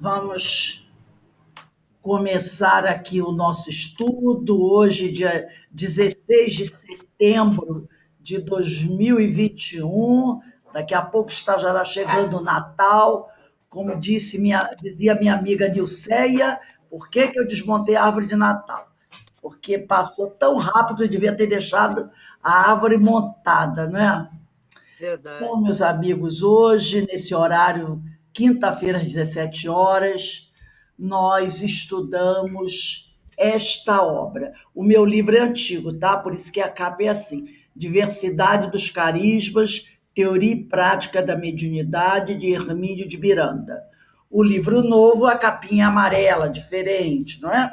Vamos começar aqui o nosso estudo, hoje, dia 16 de setembro de 2021. Daqui a pouco estará chegando o Natal. Como dizia minha amiga Nilceia, por que eu desmontei a árvore de Natal? Porque passou tão rápido, eu devia ter deixado a árvore montada, não é? Verdade. Bom, meus amigos, hoje, nesse horário, quinta-feira, às 17 horas, nós estudamos esta obra. O meu livro é antigo, tá? Por isso que a capa é assim: Diversidade dos Carismas, Teoria e Prática da Mediunidade, de Hermínio de Miranda. O livro novo, a capinha amarela, diferente, não é?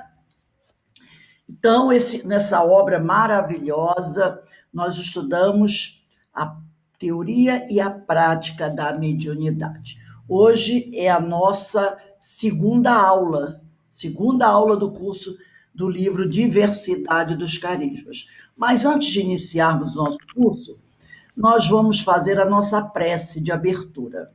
Então, nessa obra maravilhosa, nós estudamos a teoria e a prática da mediunidade. Hoje é a nossa segunda aula do curso do livro Diversidade dos Carismas. Mas antes de iniciarmos o nosso curso, nós vamos fazer a nossa prece de abertura.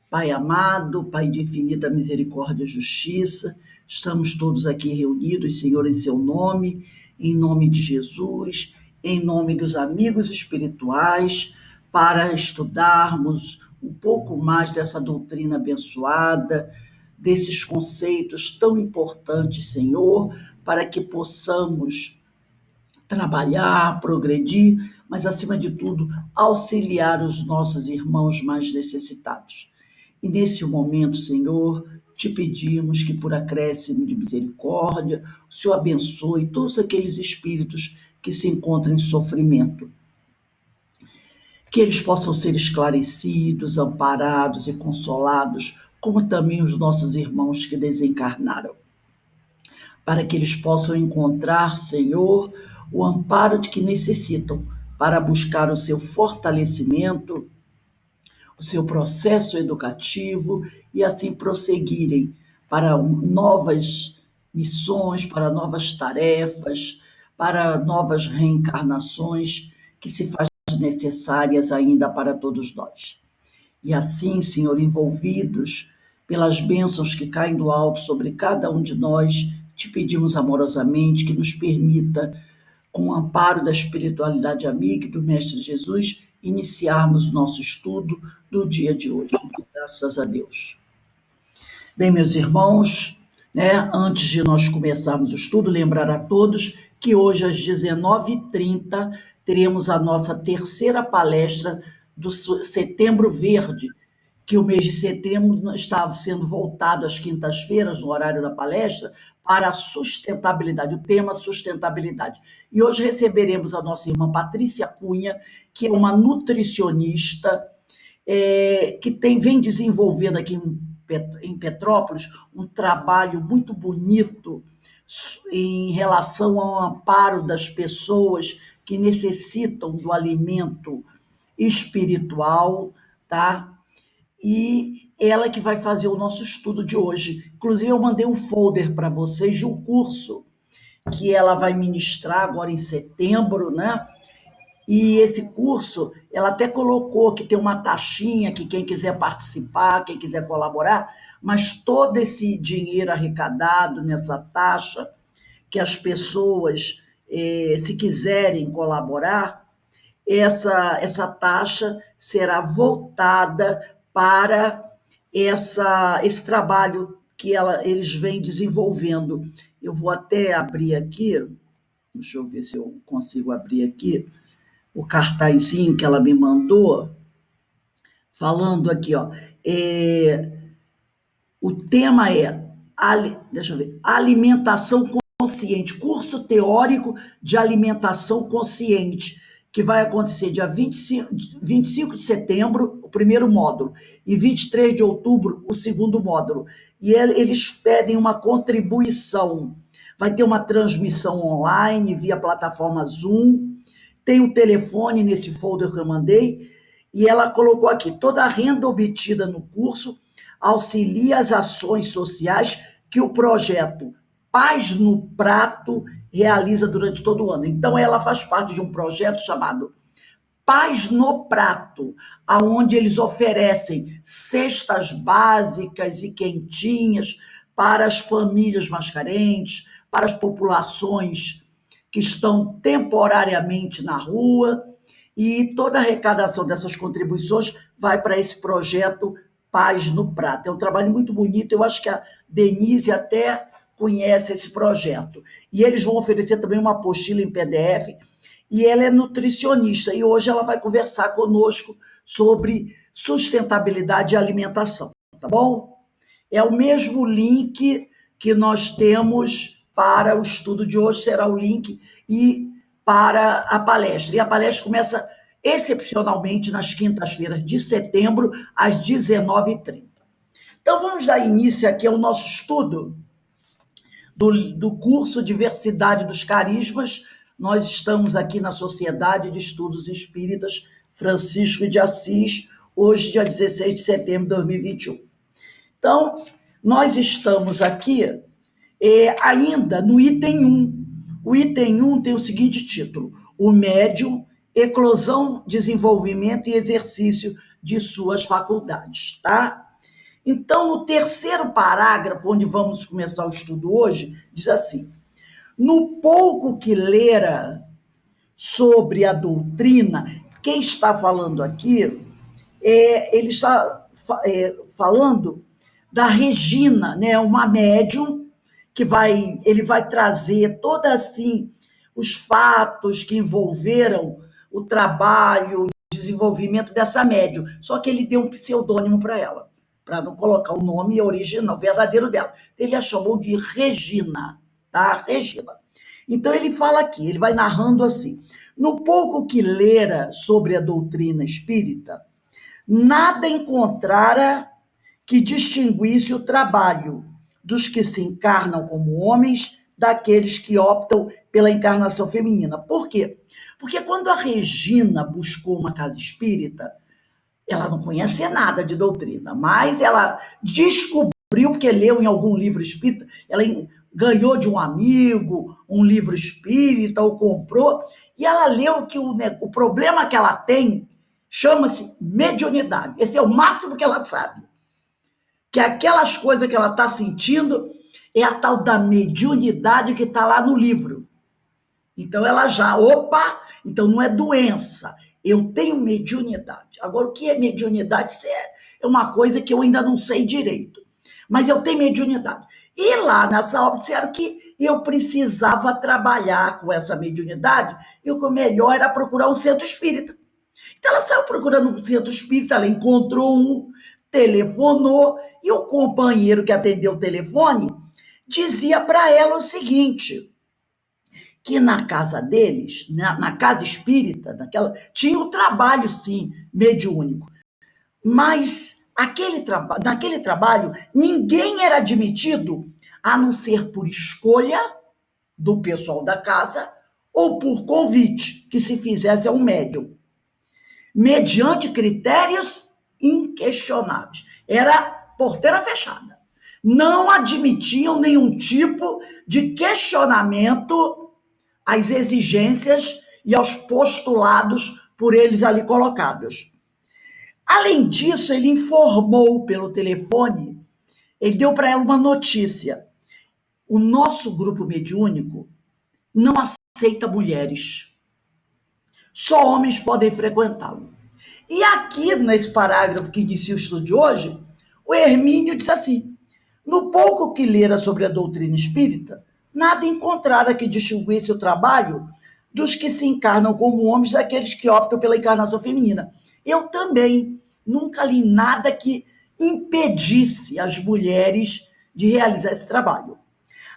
Pai amado, Pai de infinita misericórdia e justiça, estamos todos aqui reunidos, Senhor, em seu nome, em nome de Jesus, em nome dos amigos espirituais, para estudarmos um pouco mais dessa doutrina abençoada, desses conceitos tão importantes, Senhor, para que possamos trabalhar, progredir, mas, acima de tudo, auxiliar os nossos irmãos mais necessitados. E nesse momento, Senhor, te pedimos que, por acréscimo de misericórdia, o Senhor abençoe todos aqueles espíritos que se encontram em sofrimento, que eles possam ser esclarecidos, amparados e consolados, como também os nossos irmãos que desencarnaram, para que eles possam encontrar, Senhor, o amparo de que necessitam para buscar o seu fortalecimento, o seu processo educativo e assim prosseguirem para novas missões, para novas tarefas, para novas reencarnações que se fazem necessárias ainda para todos nós. E assim, Senhor, envolvidos pelas bênçãos que caem do alto sobre cada um de nós, te pedimos amorosamente que nos permita, com o amparo da espiritualidade amiga e do Mestre Jesus, iniciarmos o nosso estudo do dia de hoje. Graças a Deus. Bem, meus irmãos, né, antes de nós começarmos o estudo, lembrar a todos que hoje às 19h30 teremos a nossa terceira palestra do Setembro Verde, que o mês de setembro estava sendo voltado às quintas-feiras, no horário da palestra, para a sustentabilidade, o tema sustentabilidade. E hoje receberemos a nossa irmã Patrícia Cunha, que é uma nutricionista, vem desenvolvendo aqui em Petrópolis um trabalho muito bonito em relação ao amparo das pessoas que necessitam do alimento espiritual, tá? E ela que vai fazer o nosso estudo de hoje. Inclusive, eu mandei um folder para vocês de um curso que ela vai ministrar agora em setembro, né? E esse curso, ela até colocou que tem uma taxinha que quem quiser participar, quem quiser colaborar, mas todo esse dinheiro arrecadado nessa taxa, que as pessoas, se quiserem colaborar, essa taxa será voltada para esse trabalho que eles vêm desenvolvendo. Eu vou até abrir aqui, deixa eu ver se eu consigo abrir aqui, o cartazinho que ela me mandou, falando aqui, ó, o tema deixa eu ver, alimentação consciente, curso teórico de alimentação consciente, que vai acontecer dia 25 de setembro, o primeiro módulo, e 23 de outubro, o segundo módulo. E eles pedem uma contribuição. Vai ter uma transmissão online via plataforma Zoom, tem o telefone nesse folder que eu mandei, e ela colocou aqui: toda a renda obtida no curso auxilia as ações sociais que o projeto Paz no Prato realiza durante todo o ano. Então, ela faz parte de um projeto chamado Paz no Prato, aonde eles oferecem cestas básicas e quentinhas para as famílias mais carentes, para as populações que estão temporariamente na rua, e toda a arrecadação dessas contribuições vai para esse projeto Paz no Prato. É um trabalho muito bonito, eu acho que a Denise até conhece esse projeto. E eles vão oferecer também uma apostila em PDF, e ela é nutricionista, e hoje ela vai conversar conosco sobre sustentabilidade e alimentação, tá bom? É o mesmo link que nós temos para o estudo de hoje, será o link e para a palestra. E a palestra começa excepcionalmente nas quintas-feiras de setembro, às 19h30. Então, vamos dar início aqui ao nosso estudo do curso Diversidade dos Carismas. Nós estamos aqui na Sociedade de Estudos Espíritas Francisco de Assis, hoje, dia 16 de setembro de 2021. Então, nós estamos aqui ainda no item 1. O item 1 tem o seguinte título: o médium, eclosão, desenvolvimento e exercício de suas faculdades, tá? Então, no terceiro parágrafo, onde vamos começar o estudo hoje, diz assim: no pouco que lera sobre a doutrina, quem está falando aqui, ele está falando da Regina, né, uma médium que ele vai trazer toda assim os fatos que envolveram o trabalho, o desenvolvimento dessa médium. Só que ele deu um pseudônimo para ela, para não colocar o nome original, verdadeiro dela. Ele a chamou de Regina, tá? Regina. Então ele fala aqui, ele vai narrando assim: no pouco que lera sobre a doutrina espírita, nada encontrara que distinguisse o trabalho dos que se encarnam como homens daqueles que optam pela encarnação feminina. Por quê? Porque quando a Regina buscou uma casa espírita, ela não conhecia nada de doutrina, mas ela descobriu, porque leu em algum livro espírita, ela ganhou de um amigo um livro espírita, ou comprou, e ela leu que o problema que ela tem chama-se mediunidade. Esse é o máximo que ela sabe. Que aquelas coisas que ela está sentindo é a tal da mediunidade que está lá no livro. Então ela então não é doença, eu tenho mediunidade. Agora, o que é mediunidade? Isso é uma coisa que eu ainda não sei direito, mas eu tenho mediunidade. E lá nessa obra disseram que eu precisava trabalhar com essa mediunidade, e o melhor era procurar um centro espírita. Então ela saiu procurando um centro espírita, ela encontrou um, telefonou, e o companheiro que atendeu o telefone dizia para ela o seguinte: que na casa deles, na casa espírita, tinha o trabalho, sim, mediúnico, mas naquele trabalho ninguém era admitido a não ser por escolha do pessoal da casa ou por convite que se fizesse a um médium, mediante critérios inquestionáveis. Era porteira fechada. Não admitiam nenhum tipo de questionamento às exigências e aos postulados por eles ali colocados. Além disso, ele informou pelo telefone, ele deu para ela uma notícia: o nosso grupo mediúnico não aceita mulheres, só homens podem frequentá-lo. E aqui, nesse parágrafo que inicia o estudo de hoje, o Hermínio diz assim: no pouco que lera sobre a doutrina espírita, nada encontrara que distinguisse o trabalho dos que se encarnam como homens daqueles que optam pela encarnação feminina. Eu também nunca li nada que impedisse as mulheres de realizar esse trabalho.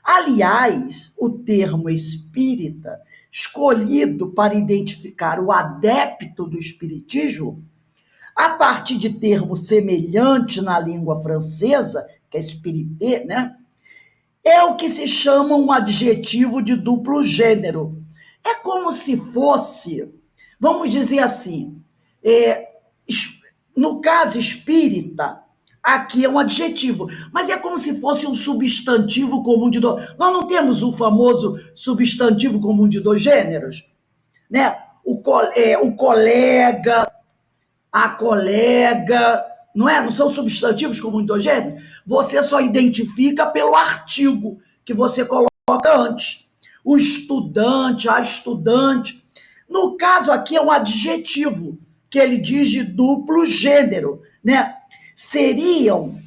Aliás, o termo espírita, escolhido para identificar o adepto do espiritismo, a partir de termo semelhante na língua francesa, que é espirité, né? É o que se chama um adjetivo de duplo gênero. É como se fosse, vamos dizer assim, no caso espírita, aqui é um adjetivo, mas é como se fosse um substantivo comum de dois. Nós não temos o famoso substantivo comum de dois gêneros, né? o colega, a colega, não é? Não são substantivos como endogêneo? Você só identifica pelo artigo que você coloca antes. O estudante, a estudante. No caso aqui é um adjetivo, que ele diz de duplo gênero, né? Seriam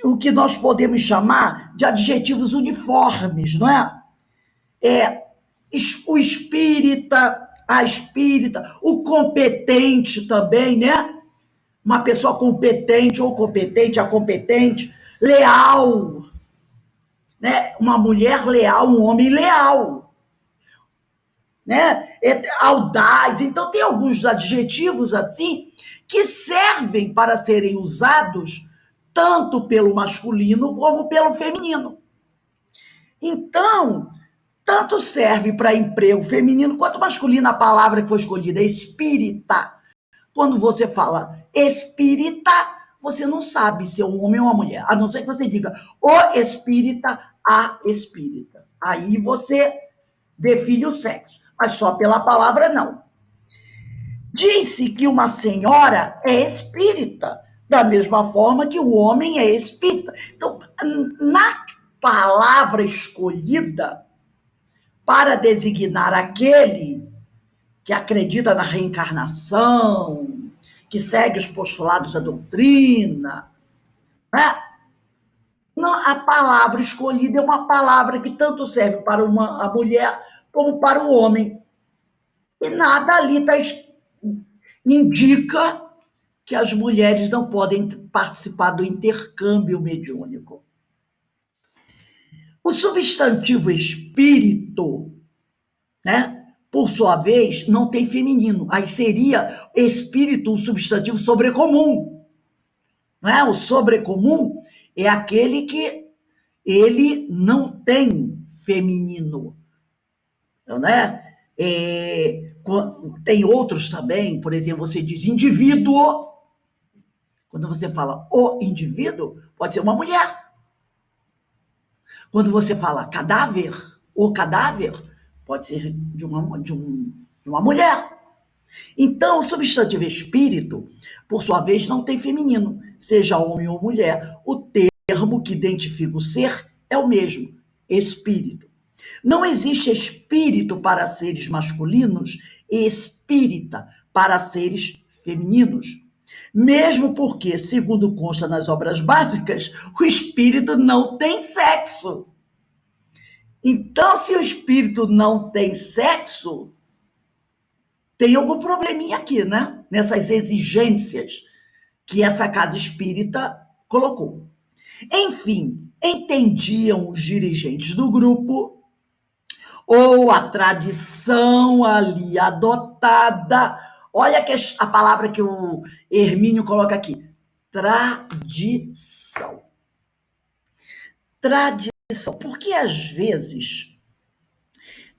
o que nós podemos chamar de adjetivos uniformes, não é? É o espírita, a espírita, o competente também, né? Uma pessoa competente ou competente, a competente, leal, né? Uma mulher leal, um homem leal, né? Audaz. Então tem alguns adjetivos assim que servem para serem usados tanto pelo masculino como pelo feminino. Então, tanto serve para emprego feminino quanto masculino. A palavra que foi escolhida é espírita. Quando você fala espírita, você não sabe se é um homem ou uma mulher, a não ser que você diga o espírita, a espírita. Aí você define o sexo, mas só pela palavra não. Disse que uma senhora é espírita, da mesma forma que o homem é espírita. Então, na palavra escolhida para designar aquele que acredita na reencarnação, que segue os postulados da doutrina, né? A palavra escolhida é uma palavra que tanto serve para a mulher como para o homem. E nada ali indica que as mulheres não podem participar do intercâmbio mediúnico. O substantivo espírito, né? Por sua vez, não tem feminino. Aí seria espírito um substantivo sobrecomum. Não é? O sobrecomum é aquele que ele não tem feminino. Né? Tem outros também, por exemplo, você diz indivíduo. Quando você fala o indivíduo, pode ser uma mulher. Quando você fala cadáver, o cadáver, pode ser de uma mulher. Então, o substantivo espírito, por sua vez, não tem feminino. Seja homem ou mulher, o termo que identifica o ser é o mesmo, espírito. Não existe espírito para seres masculinos e espírita para seres femininos. Mesmo porque, segundo consta nas obras básicas, o espírito não tem sexo. Então, se o espírito não tem sexo, tem algum probleminha aqui, né? Nessas exigências que essa casa espírita colocou. Enfim, entendiam os dirigentes do grupo ou a tradição ali adotada. Olha que a palavra que o Hermínio coloca aqui: tradição. Tradição. Porque às vezes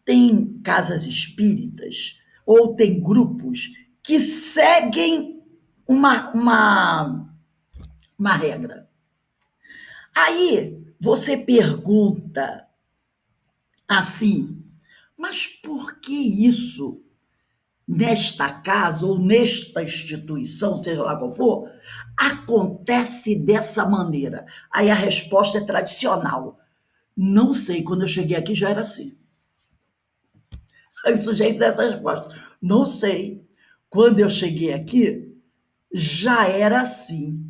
tem casas espíritas ou tem grupos que seguem uma regra. Aí você pergunta assim, mas por que isso nesta casa ou nesta instituição, seja lá qual for, acontece dessa maneira? Aí a resposta é tradicional. Não sei, quando eu cheguei aqui já era assim. Aí o sujeito dessa resposta, não sei. Quando eu cheguei aqui, já era assim.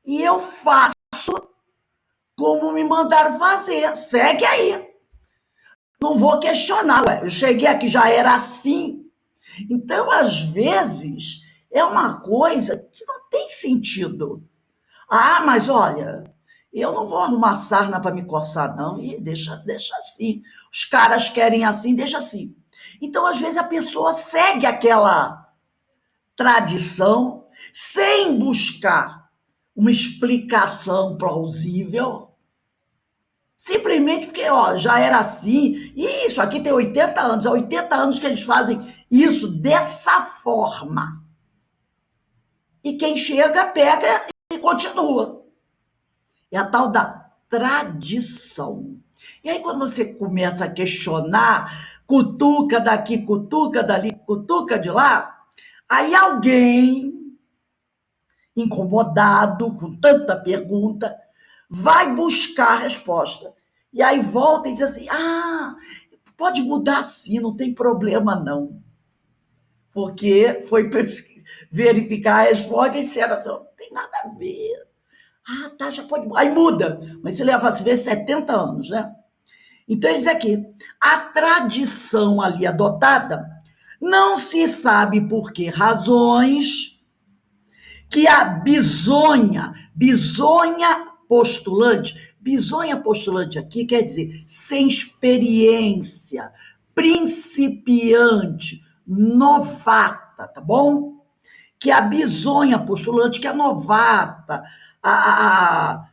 E eu faço como me mandaram fazer. Segue aí. Não vou questionar. Ué. Eu cheguei aqui, já era assim. Então, às vezes, é uma coisa que não tem sentido. Ah, mas olha, eu não vou arrumar sarna para me coçar, não. E deixa assim. Os caras querem assim, deixa assim. Então, às vezes, a pessoa segue aquela tradição sem buscar uma explicação plausível, simplesmente porque já era assim. E isso aqui tem 80 anos, há 80 anos que eles fazem isso dessa forma. E quem chega, pega e continua. É a tal da tradição. E aí, quando você começa a questionar cutuca daqui, cutuca dali, cutuca de lá. Aí alguém, incomodado com tanta pergunta, vai buscar a resposta. E aí volta e diz assim: ah, pode mudar sim, não tem problema não. Porque foi verificar a resposta e disseram assim: não tem nada a ver. Ah, tá, já pode. Aí muda. Mas você leva, se vê, 70 anos, né? Então, ele diz aqui: a tradição ali adotada não se sabe por que razões que a bisonha postulante aqui quer dizer sem experiência, principiante, novata, tá bom? Que a bisonha postulante, que é novata,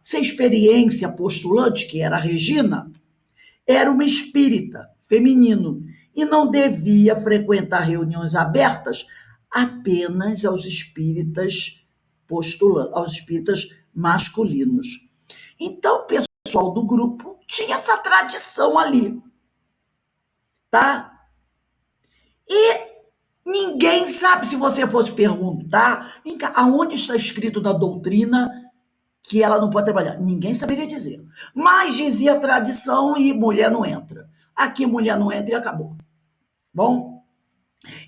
sem experiência postulante, que era a Regina, era uma espírita feminino e não devia frequentar reuniões abertas apenas aos espíritas postulantes, aos espíritas masculinos. Então, o pessoal do grupo tinha essa tradição ali, tá? E ninguém sabe, se você fosse perguntar, vem cá, aonde está escrito na doutrina que ela não pode trabalhar? Ninguém saberia dizer. Mas dizia a tradição e mulher não entra. Aqui mulher não entra e acabou. Bom,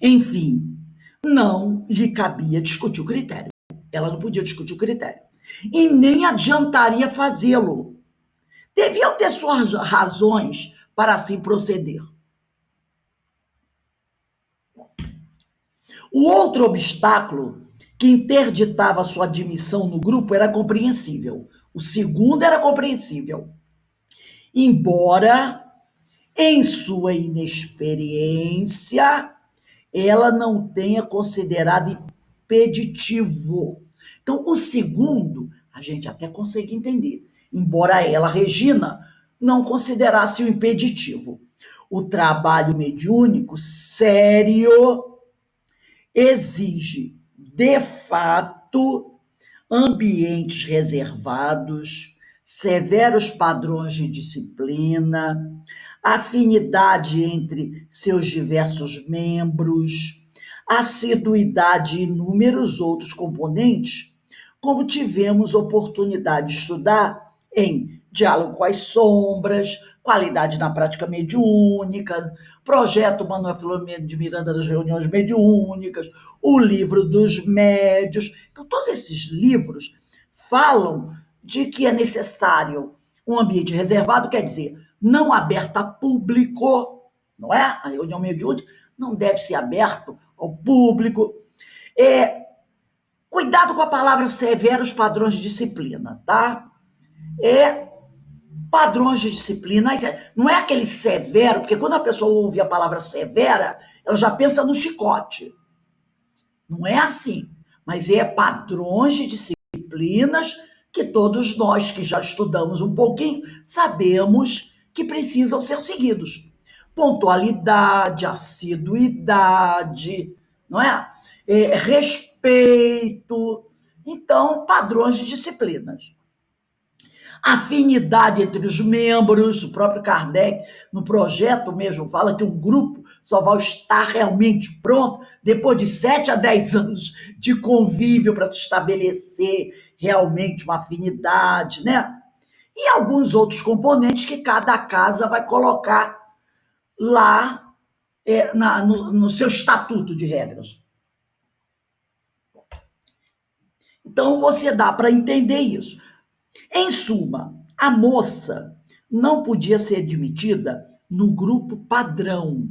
enfim, não lhe cabia discutir o critério. Ela não podia discutir o critério. E nem adiantaria fazê-lo. Deviam ter suas razões para assim proceder. O outro obstáculo que interditava sua admissão no grupo era compreensível. O segundo era compreensível. Embora, em sua inexperiência, ela não tenha considerado impeditivo. Então, o segundo, a gente até consegue entender. Embora ela, Regina, não considerasse o impeditivo. O trabalho mediúnico sério exige, de fato, ambientes reservados, severos padrões de disciplina, afinidade entre seus diversos membros, assiduidade e inúmeros outros componentes, como tivemos oportunidade de estudar em Diálogo com as Sombras, Qualidade na Prática Mediúnica, Projeto Manuel Filomeno de Miranda das Reuniões Mediúnicas, o Livro dos Médios. Então, todos esses livros falam de que é necessário um ambiente reservado, quer dizer, não aberto a público, não é? A reunião mediúnica não deve ser aberto ao público. Cuidado com a palavra severos padrões de disciplina, tá? Padrões de disciplina, não é aquele severo, porque quando a pessoa ouve a palavra severa, ela já pensa no chicote. Não é assim, mas é padrões de disciplinas que todos nós que já estudamos um pouquinho sabemos que precisam ser seguidos. Pontualidade, assiduidade, não é? Respeito. Então, padrões de disciplinas. Afinidade entre os membros, o próprio Kardec, no projeto mesmo, fala que um grupo só vai estar realmente pronto depois de 7 a 10 anos de convívio para se estabelecer realmente uma afinidade, né? E alguns outros componentes que cada casa vai colocar lá no seu estatuto de regras. Então, você dá para entender isso. Em suma, a moça não podia ser admitida no grupo padrão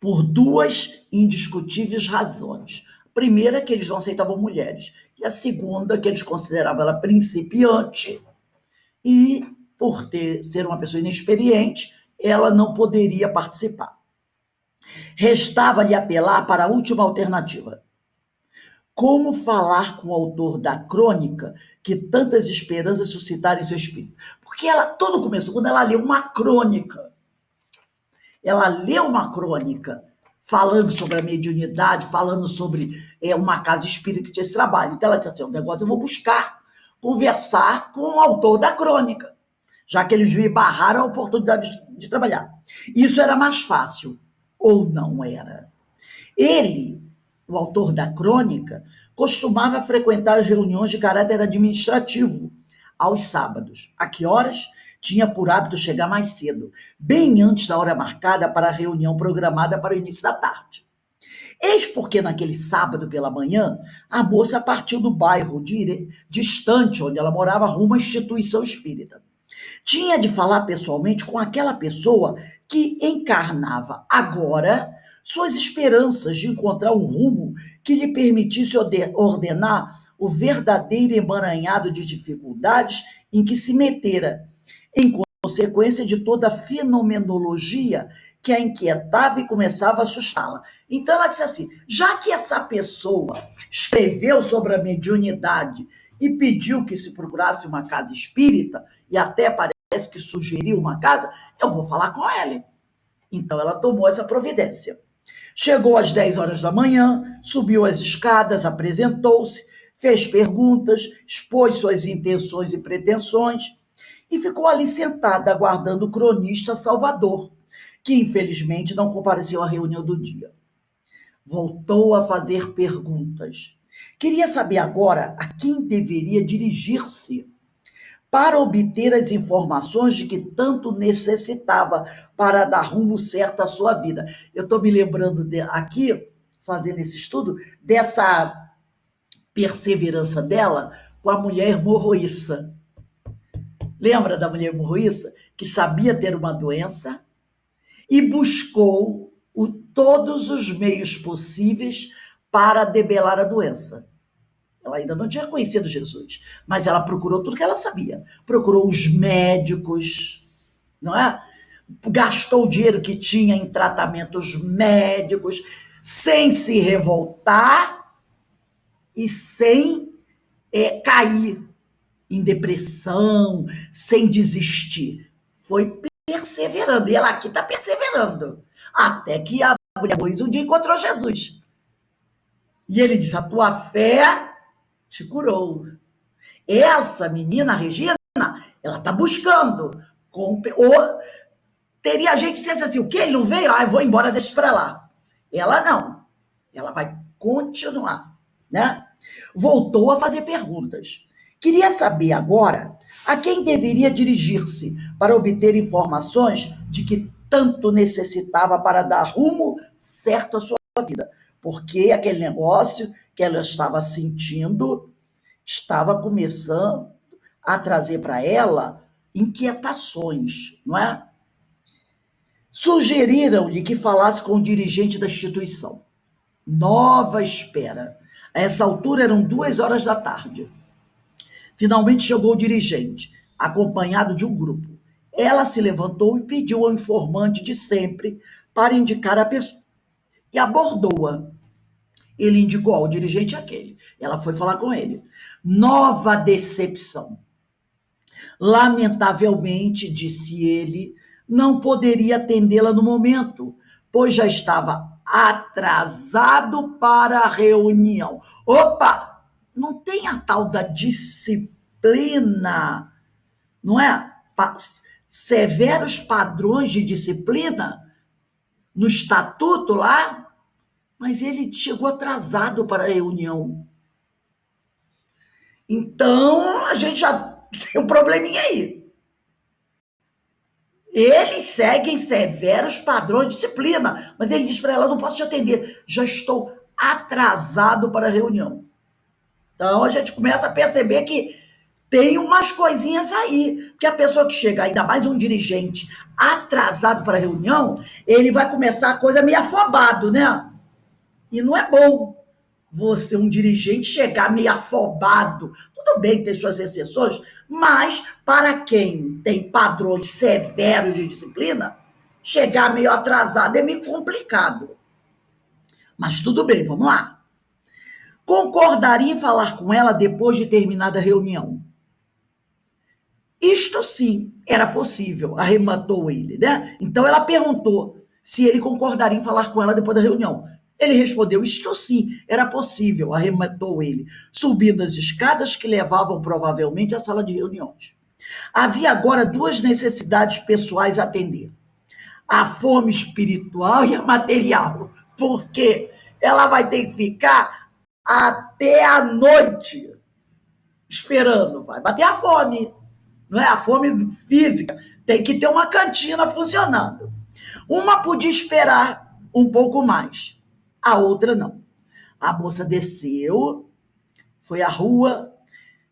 por duas indiscutíveis razões. A primeira, que eles não aceitavam mulheres, e a segunda, que eles consideravam ela principiante e, por ser uma pessoa inexperiente, ela não poderia participar. Restava-lhe apelar para a última alternativa. Como falar com o autor da crônica que tantas esperanças suscitaram em seu espírito? Porque ela, todo começou, quando ela leu uma crônica, falando sobre a mediunidade, falando sobre uma casa espírita que tinha esse trabalho. Então ela disse assim, o negócio eu vou buscar conversar com o autor da crônica. já que eles me barraram a oportunidade de trabalhar. Isso era mais fácil, ou não era? Ele, o autor da crônica, costumava frequentar as reuniões de caráter administrativo aos sábados. A que horas? Tinha por hábito chegar mais cedo, bem antes da hora marcada para a reunião programada para o início da tarde. Eis porque naquele sábado pela manhã, a moça partiu do bairro distante onde ela morava rumo à instituição espírita. Tinha de falar pessoalmente com aquela pessoa que encarnava agora suas esperanças de encontrar um rumo que lhe permitisse ordenar o verdadeiro emaranhado de dificuldades em que se metera, em consequência de toda a fenomenologia que a inquietava e começava a assustá-la. Então ela disse assim: já que essa pessoa escreveu sobre a mediunidade e pediu que se procurasse uma casa espírita, e até parece que sugeriu uma casa, eu vou falar com ela. Então ela tomou essa providência. Chegou às 10 horas da manhã, subiu as escadas, apresentou-se, fez perguntas, expôs suas intenções e pretensões e ficou ali sentada aguardando o cronista Salvador, que infelizmente não compareceu à reunião do dia. Voltou a fazer perguntas. Queria saber agora a quem deveria dirigir-se para obter as informações de que tanto necessitava para dar rumo certo à sua vida. Eu estou me lembrando aqui, fazendo esse estudo, dessa perseverança dela com a mulher hemorroíça. Lembra da mulher hemorroíça? Que sabia ter uma doença e buscou todos os meios possíveis para debelar a doença. Ela ainda não tinha conhecido Jesus, mas ela procurou tudo que ela sabia. Procurou os médicos, não é? Gastou o dinheiro que tinha em tratamentos médicos, sem se revoltar e sem cair em depressão, sem desistir. Foi perseverando. E ela aqui está perseverando. Até que a mulher Moisés um dia encontrou Jesus. E ele disse: a tua fé te curou. Essa menina, Regina, ela está buscando. Teria gente que dissesse assim: o quê? Ele não veio? Ah, eu vou embora, deixa para lá. Ela não. Ela vai continuar, né? Voltou a fazer perguntas. Queria saber agora a quem deveria dirigir-se para obter informações de que tanto necessitava para dar rumo certo à sua vida. Porque aquele negócio que ela estava sentindo estava começando a trazer para ela inquietações, não é? Sugeriram-lhe que falasse com o dirigente da instituição. Nova espera. A essa altura eram 2 horas da tarde. Finalmente chegou o dirigente, acompanhado de um grupo. Ela se levantou e pediu ao informante de sempre para indicar a pessoa. E abordou-a. Ele indicou ao dirigente aquele. Ela foi falar com ele. Nova decepção. Lamentavelmente, disse ele, não poderia atendê-la no momento, pois já estava atrasado para a reunião. Opa! Não tem a tal da disciplina, não é? Severos padrões de disciplina no estatuto lá, mas ele chegou atrasado para a reunião. Então, a gente já tem um probleminha aí. Eles seguem severos padrões de disciplina, mas ele diz para ela: não posso te atender, já estou atrasado para a reunião. Então, a gente começa a perceber que tem umas coisinhas aí, porque a pessoa que chega, ainda mais um dirigente, atrasado para a reunião, ele vai começar a coisa meio afobado, né? E não é bom você, um dirigente, chegar meio afobado. Tudo bem, tem suas exceções, mas para quem tem padrões severos de disciplina, chegar meio atrasado é meio complicado. Mas tudo bem, vamos lá. Concordaria em falar com ela depois de terminada a reunião? Isto sim era possível, arrematou ele, né? Então ela perguntou se ele concordaria em falar com ela depois da reunião. Ele respondeu: isto sim, era possível, arrematou ele, subindo as escadas que levavam provavelmente à sala de reuniões. Havia agora duas necessidades pessoais a atender: a fome espiritual e a material, porque ela vai ter que ficar até a noite esperando, vai bater a fome, não é? A fome física, tem que ter uma cantina funcionando. Uma podia esperar um pouco mais, a outra não. A moça desceu, foi à rua,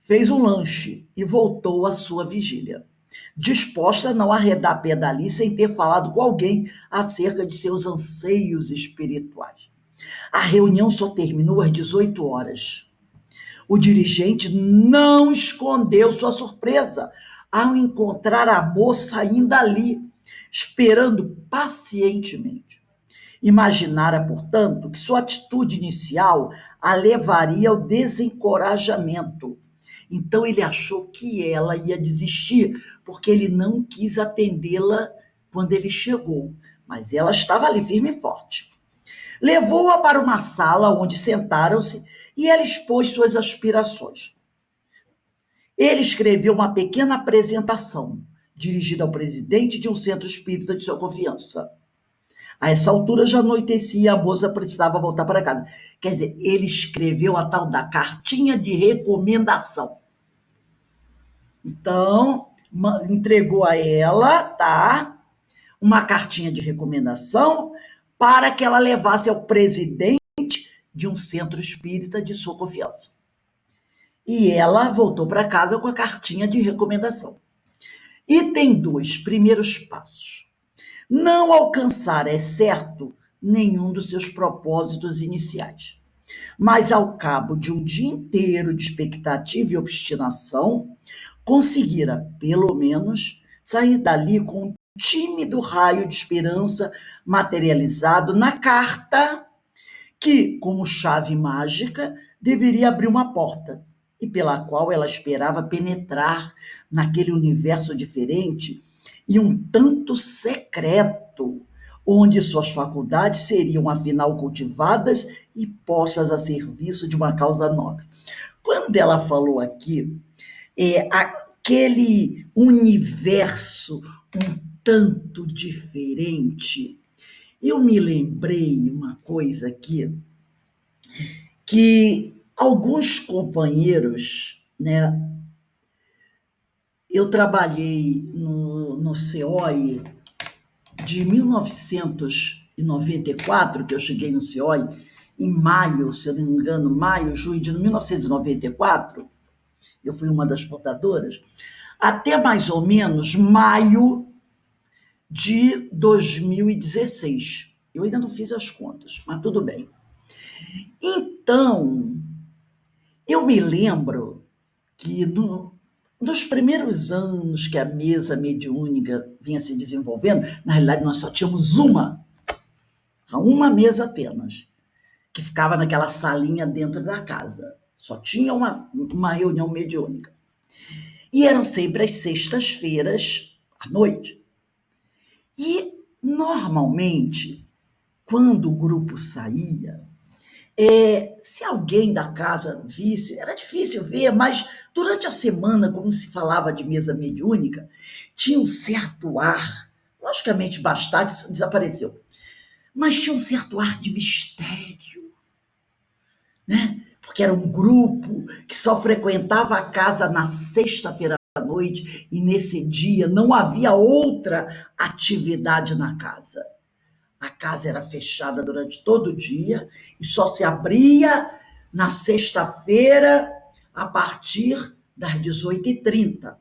fez um lanche e voltou à sua vigília, disposta a não arredar pé dali sem ter falado com alguém acerca de seus anseios espirituais. A reunião só terminou às 18 horas. O dirigente não escondeu sua surpresa ao encontrar a moça ainda ali, esperando pacientemente. Imaginara, portanto, que sua atitude inicial a levaria ao desencorajamento. Então ele achou que ela ia desistir, porque ele não quis atendê-la quando ele chegou. Mas ela estava ali firme e forte. Levou-a para uma sala onde sentaram-se e ela expôs suas aspirações. Ele escreveu uma pequena apresentação, dirigida ao presidente de um centro espírita de sua confiança. A essa altura já anoitecia e a moça precisava voltar para casa. Quer dizer, ele escreveu a tal da cartinha de recomendação. Então, entregou a ela, tá? Uma cartinha de recomendação para que ela levasse ao presidente de um centro espírita de sua confiança. E ela voltou para casa com a cartinha de recomendação. Item 2, primeiros passos. Não alcançar, é certo, nenhum dos seus propósitos iniciais. Mas ao cabo de um dia inteiro de expectativa e obstinação, conseguira, pelo menos, sair dali com um tímido raio de esperança materializado na carta que, como chave mágica, deveria abrir uma porta e pela qual ela esperava penetrar naquele universo diferente e um tanto secreto, onde suas faculdades seriam afinal cultivadas e postas a serviço de uma causa nobre. Quando ela falou aqui, aquele universo um tanto diferente, eu me lembrei uma coisa aqui, que alguns companheiros, né? Eu trabalhei no COI de 1994, que eu cheguei no COI em maio, se eu não me engano, maio, junho de 1994, eu fui uma das fundadoras, até mais ou menos maio de 2016. Eu ainda não fiz as contas, mas tudo bem. Então, eu me lembro que nos primeiros anos que a mesa mediúnica vinha se desenvolvendo, na realidade nós só tínhamos uma mesa apenas, que ficava naquela salinha dentro da casa. Só tinha uma reunião mediúnica. E eram sempre às sextas-feiras, à noite. E, normalmente, quando o grupo saía, se alguém da casa visse, era difícil ver, mas durante a semana, como se falava de mesa mediúnica, tinha um certo ar, logicamente bastante desapareceu, mas tinha um certo ar de mistério, né? Porque era um grupo que só frequentava a casa na sexta-feira à noite e nesse dia não havia outra atividade na casa. A casa era fechada durante todo o dia e só se abria na sexta-feira a partir das 18h30,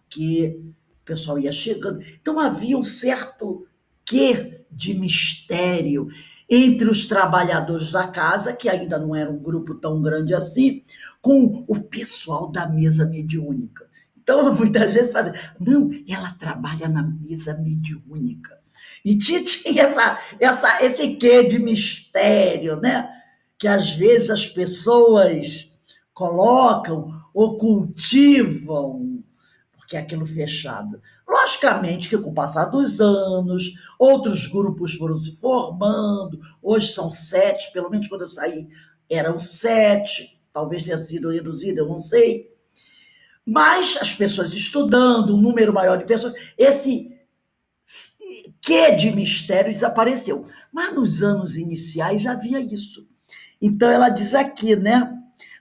porque o pessoal ia chegando. Então havia um certo quê de mistério entre os trabalhadores da casa, que ainda não era um grupo tão grande assim, com o pessoal da mesa mediúnica. Então, muitas vezes fazem, não, ela trabalha na mesa mediúnica. E tinha esse quê de mistério, né? Que às vezes as pessoas colocam ou cultivam, porque é aquilo fechado. Logicamente que com o passar dos anos, outros grupos foram se formando, hoje são 7, pelo menos quando eu saí eram 7, talvez tenha sido reduzido, eu não sei. Mas as pessoas estudando, um número maior de pessoas, esse quê de mistério desapareceu. Mas nos anos iniciais havia isso. Então ela diz aqui, né?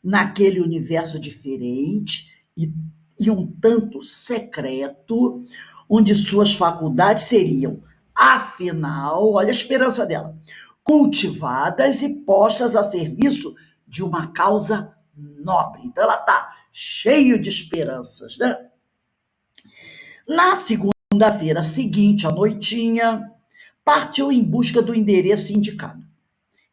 Naquele universo diferente e um tanto secreto, onde suas faculdades seriam, afinal, olha a esperança dela, cultivadas e postas a serviço de uma causa nobre. Então ela está cheio de esperanças, né? Na segunda-feira seguinte, à noitinha, partiu em busca do endereço indicado.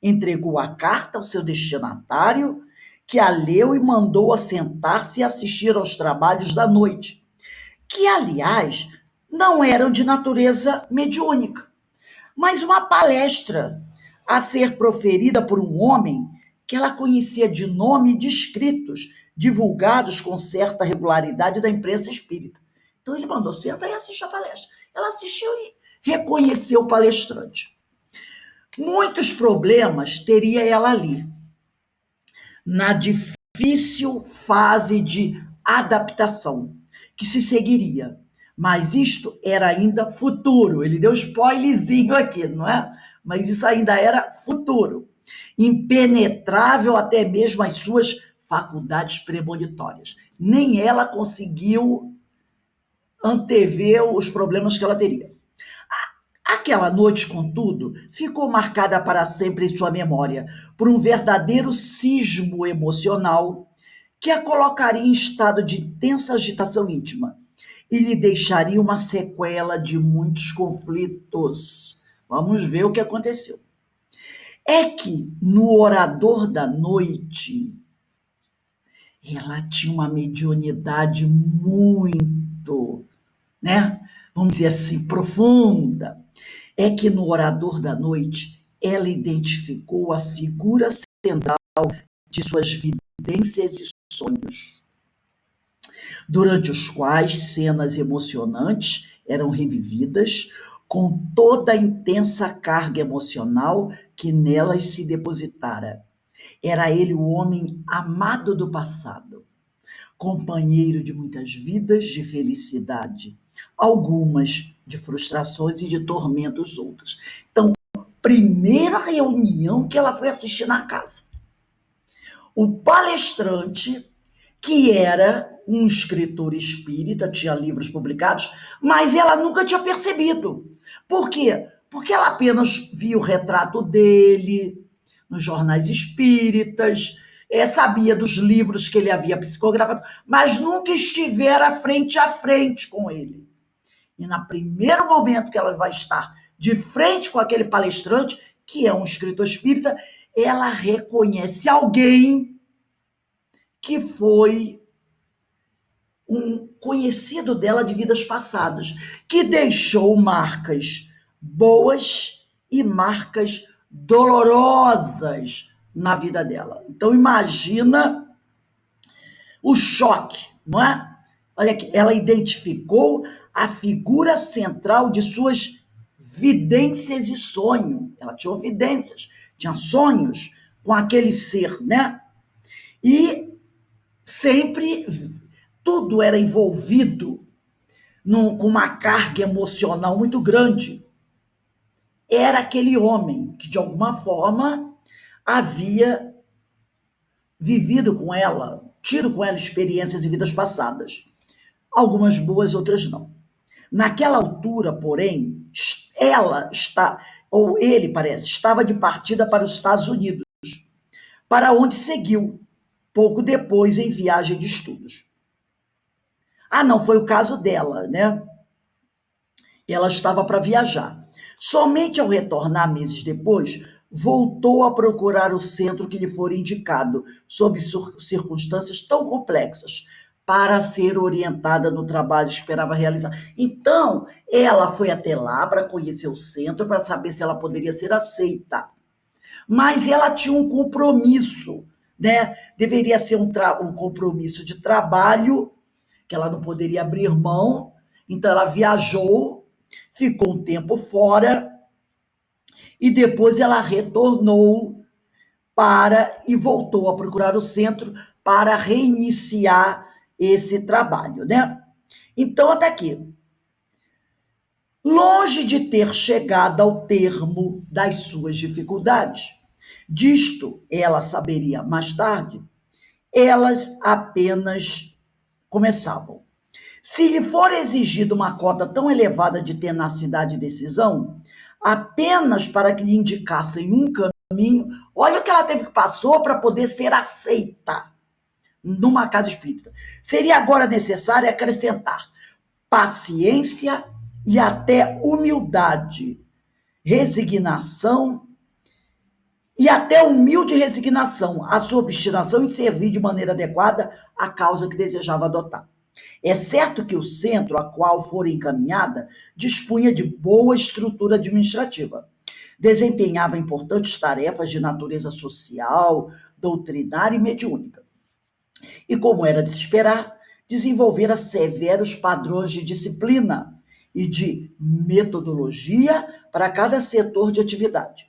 Entregou a carta ao seu destinatário, que a leu e mandou assentar-se e assistir aos trabalhos da noite, que, aliás, não eram de natureza mediúnica, mas uma palestra a ser proferida por um homem que ela conhecia de nome e de escritos, divulgados com certa regularidade da imprensa espírita. Então ele mandou, senta e assiste a palestra. Ela assistiu e reconheceu o palestrante. Muitos problemas teria ela ali, na difícil fase de adaptação que se seguiria. Mas isto era ainda futuro. Ele deu spoilerzinho aqui, não é? Mas isso ainda era futuro. Impenetrável até mesmo às suas faculdades premonitórias. Nem ela conseguiu antever os problemas que ela teria. Aquela noite, contudo, ficou marcada para sempre em sua memória por um verdadeiro sismo emocional que a colocaria em estado de intensa agitação íntima e lhe deixaria uma sequela de muitos conflitos. Vamos ver o que aconteceu. É que no Orador da Noite, ela tinha uma mediunidade muito, né? Vamos dizer assim, profunda. É que no Orador da Noite ela identificou a figura central de suas vidências e sonhos, durante os quais cenas emocionantes eram revividas com toda a intensa carga emocional que nelas se depositara. Era ele o homem amado do passado, companheiro de muitas vidas de felicidade, algumas de frustrações e de tormentos outras. Então, primeira reunião que ela foi assistir na casa. O palestrante, que era um escritor espírita, tinha livros publicados, mas ela nunca tinha percebido. Por quê? Porque ela apenas via o retrato dele nos jornais espíritas, sabia dos livros que ele havia psicografado, mas nunca estivera frente a frente com ele. E no primeiro momento que ela vai estar de frente com aquele palestrante, que é um escritor espírita, ela reconhece alguém que foi um conhecido dela de vidas passadas, que deixou marcas boas e marcas dolorosas na vida dela. Então imagina o choque, não é? Olha aqui, ela identificou a figura central de suas vidências e sonho. Ela tinha vidências, tinha sonhos com aquele ser, né? E sempre tudo era envolvido com uma carga emocional muito grande. Era aquele homem que, de alguma forma, havia vivido com ela, tido com ela experiências e vidas passadas. Algumas boas, outras não. Naquela altura, porém, ela está, ou ele parece, estava de partida para os Estados Unidos, para onde seguiu, pouco depois, em viagem de estudos. Ah, não foi o caso dela, né? Ela estava para viajar. Somente ao retornar meses depois, voltou a procurar o centro que lhe fora indicado, sob circunstâncias tão complexas, para ser orientada no trabalho que esperava realizar. Então, ela foi até lá para conhecer o centro, para saber se ela poderia ser aceita. Mas ela tinha um compromisso, né? Deveria ser um compromisso de trabalho, que ela não poderia abrir mão. Então, ela viajou, ficou um tempo fora e depois ela retornou e voltou a procurar o centro para reiniciar esse trabalho, né? Então, até aqui. Longe de ter chegado ao termo das suas dificuldades, disto ela saberia mais tarde, elas apenas começavam. Se lhe for exigida uma cota tão elevada de tenacidade e decisão, apenas para que lhe indicassem um caminho, olha o que ela teve que passar para poder ser aceita numa casa espírita. Seria agora necessário acrescentar paciência e até humildade, resignação e até humilde resignação, a sua obstinação em servir de maneira adequada a causa que desejava adotar. É certo que o centro a qual for encaminhada dispunha de boa estrutura administrativa. Desempenhava importantes tarefas de natureza social, doutrinária e mediúnica. E, como era de se esperar, desenvolvera severos padrões de disciplina e de metodologia para cada setor de atividade,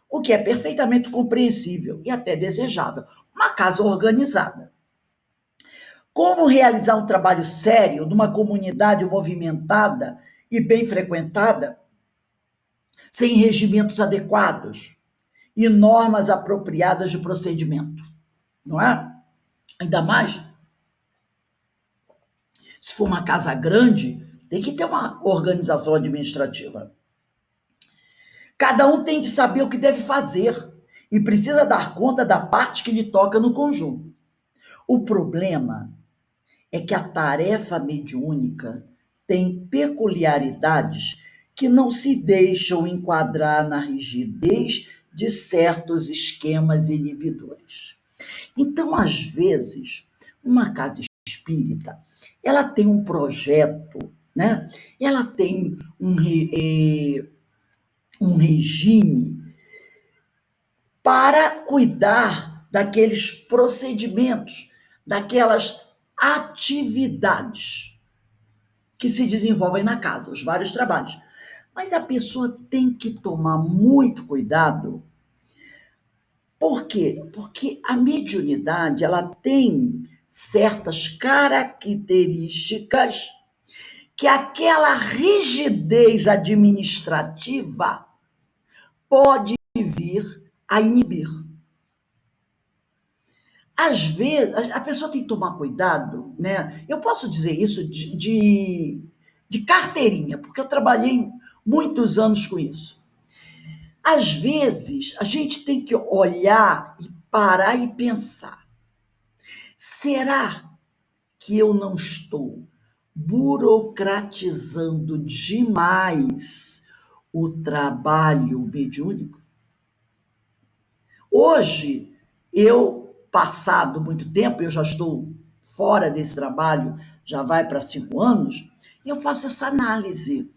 o que é perfeitamente compreensível e até desejável. Uma casa organizada. Como realizar um trabalho sério numa comunidade movimentada e bem frequentada, sem regimentos adequados e normas apropriadas de procedimento, não é? Ainda mais se for uma casa grande, tem que ter uma organização administrativa. Cada um tem de saber o que deve fazer e precisa dar conta da parte que lhe toca no conjunto. O problema é que a tarefa mediúnica tem peculiaridades que não se deixam enquadrar na rigidez de certos esquemas inibidores. Então, às vezes, uma casa espírita, ela tem um projeto, né? Ela tem um regime para cuidar daqueles procedimentos, daquelas atividades que se desenvolvem na casa, os vários trabalhos. Mas a pessoa tem que tomar muito cuidado. Por quê? Porque a mediunidade, ela tem certas características que aquela rigidez administrativa pode vir a inibir. Às vezes, a pessoa tem que tomar cuidado, né? Eu posso dizer isso de carteirinha, porque eu trabalhei muitos anos com isso. Às vezes, a gente tem que olhar e parar e pensar: será que eu não estou burocratizando demais o trabalho mediúnico? Hoje, passado muito tempo, eu já estou fora desse trabalho, já vai para 5 anos, eu faço essa análise.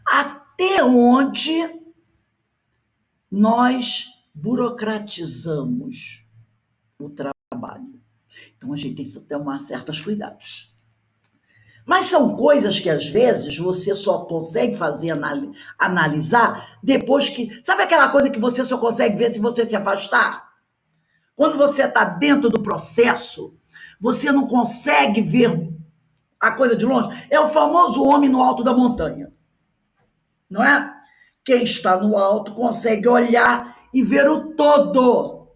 Até onde nós burocratizamos o trabalho? Então, a gente tem que tomar certos cuidados. Mas são coisas que, às vezes, você só consegue fazer, analisar, depois que... Sabe aquela coisa que você só consegue ver se você se afastar? Quando você está dentro do processo, você não consegue ver a coisa de longe. É o famoso homem no alto da montanha, não é? Quem está no alto consegue olhar e ver o todo.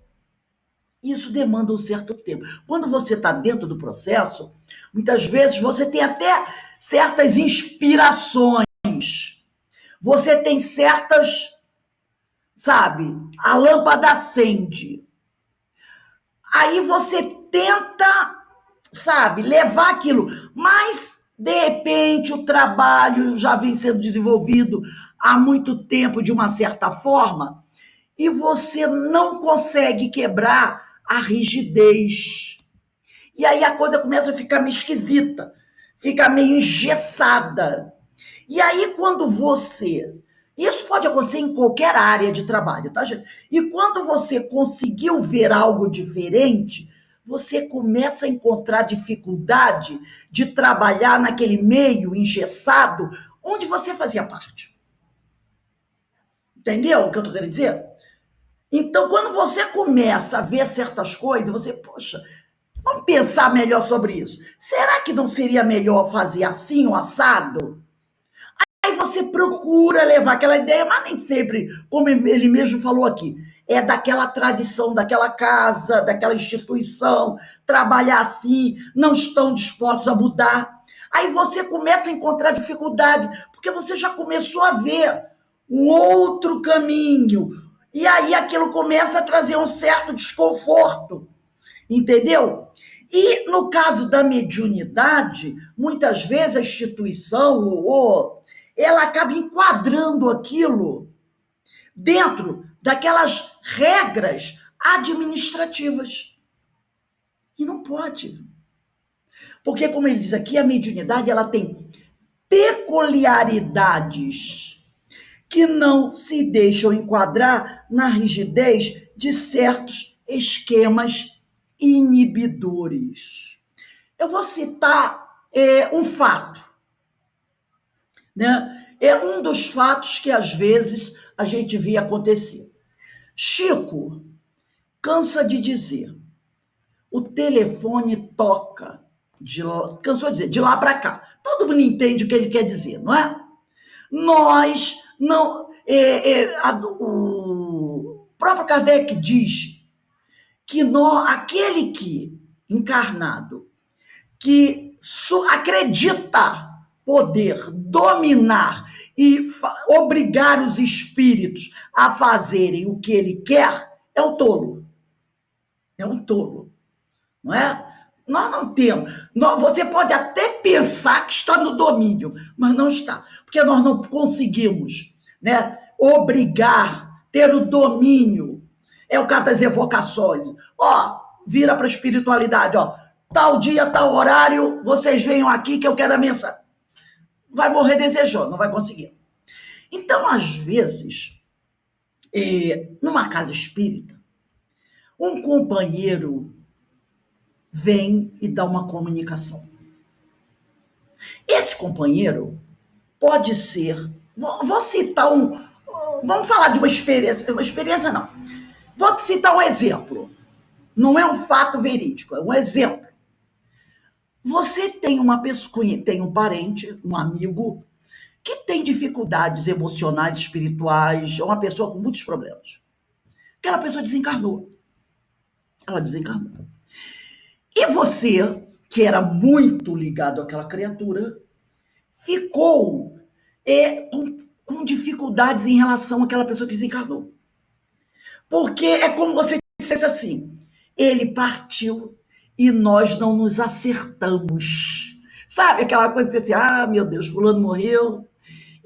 Isso demanda um certo tempo. Quando você está dentro do processo, muitas vezes você tem até certas inspirações. Você tem certas, sabe, a lâmpada acende. Aí você tenta, sabe, levar aquilo, mas de repente o trabalho já vem sendo desenvolvido há muito tempo de uma certa forma e você não consegue quebrar a rigidez. E aí a coisa começa a ficar meio esquisita, fica meio engessada. E aí quando você... Isso pode acontecer em qualquer área de trabalho, tá, gente? E quando você conseguiu ver algo diferente, você começa a encontrar dificuldade de trabalhar naquele meio engessado onde você fazia parte. Entendeu o que eu tô querendo dizer? Então, quando você começa a ver certas coisas, você, poxa, Vamos pensar melhor sobre isso. Será que não seria melhor fazer assim o assado? Aí você procura levar aquela ideia, mas nem sempre, como ele mesmo falou aqui, é daquela tradição, daquela casa, daquela instituição, trabalhar assim, não estão dispostos a mudar. Aí você começa a encontrar dificuldade, porque você já começou a ver um outro caminho. E aí aquilo começa a trazer um certo desconforto, entendeu? E no caso da mediunidade, muitas vezes a instituição ela acaba enquadrando aquilo dentro daquelas regras administrativas. E não pode. Porque, como ele diz aqui, a mediunidade ela tem peculiaridades que não se deixam enquadrar na rigidez de certos esquemas inibidores. Eu vou citar um fato, né? É um dos fatos que às vezes a gente vê acontecer. Chico cansa de dizer, o telefone toca, cansou de dizer, de lá para cá. Todo mundo entende o que ele quer dizer, não é? Nós não. O próprio Kardec diz que aquele que, encarnado, que acredita poder dominar e obrigar os espíritos a fazerem o que ele quer, é um tolo. É um tolo, não é? Nós não temos. Você pode até pensar que está no domínio, mas não está, porque nós não conseguimos, né, obrigar, ter o domínio. É o caso das evocações. Ó, vira para a espiritualidade, ó. Tal dia, tal horário, vocês venham aqui que eu quero a mensagem. Vai morrer desejando, não vai conseguir. Então, às vezes, numa casa espírita, um companheiro vem e dá uma comunicação. Esse companheiro pode ser. Vou citar um. Vamos falar de uma experiência. Uma experiência não. Vou citar um exemplo. Não é um fato verídico, é um exemplo. Você tem uma pessoa, tem um parente, um amigo, que tem dificuldades emocionais, espirituais, é uma pessoa com muitos problemas. Aquela pessoa desencarnou. Ela desencarnou. E você, que era muito ligado àquela criatura, ficou com dificuldades em relação àquela pessoa que desencarnou. Porque é como você dissesse assim: ele partiu e nós não nos acertamos. Sabe aquela coisa de assim, ah, meu Deus, fulano morreu,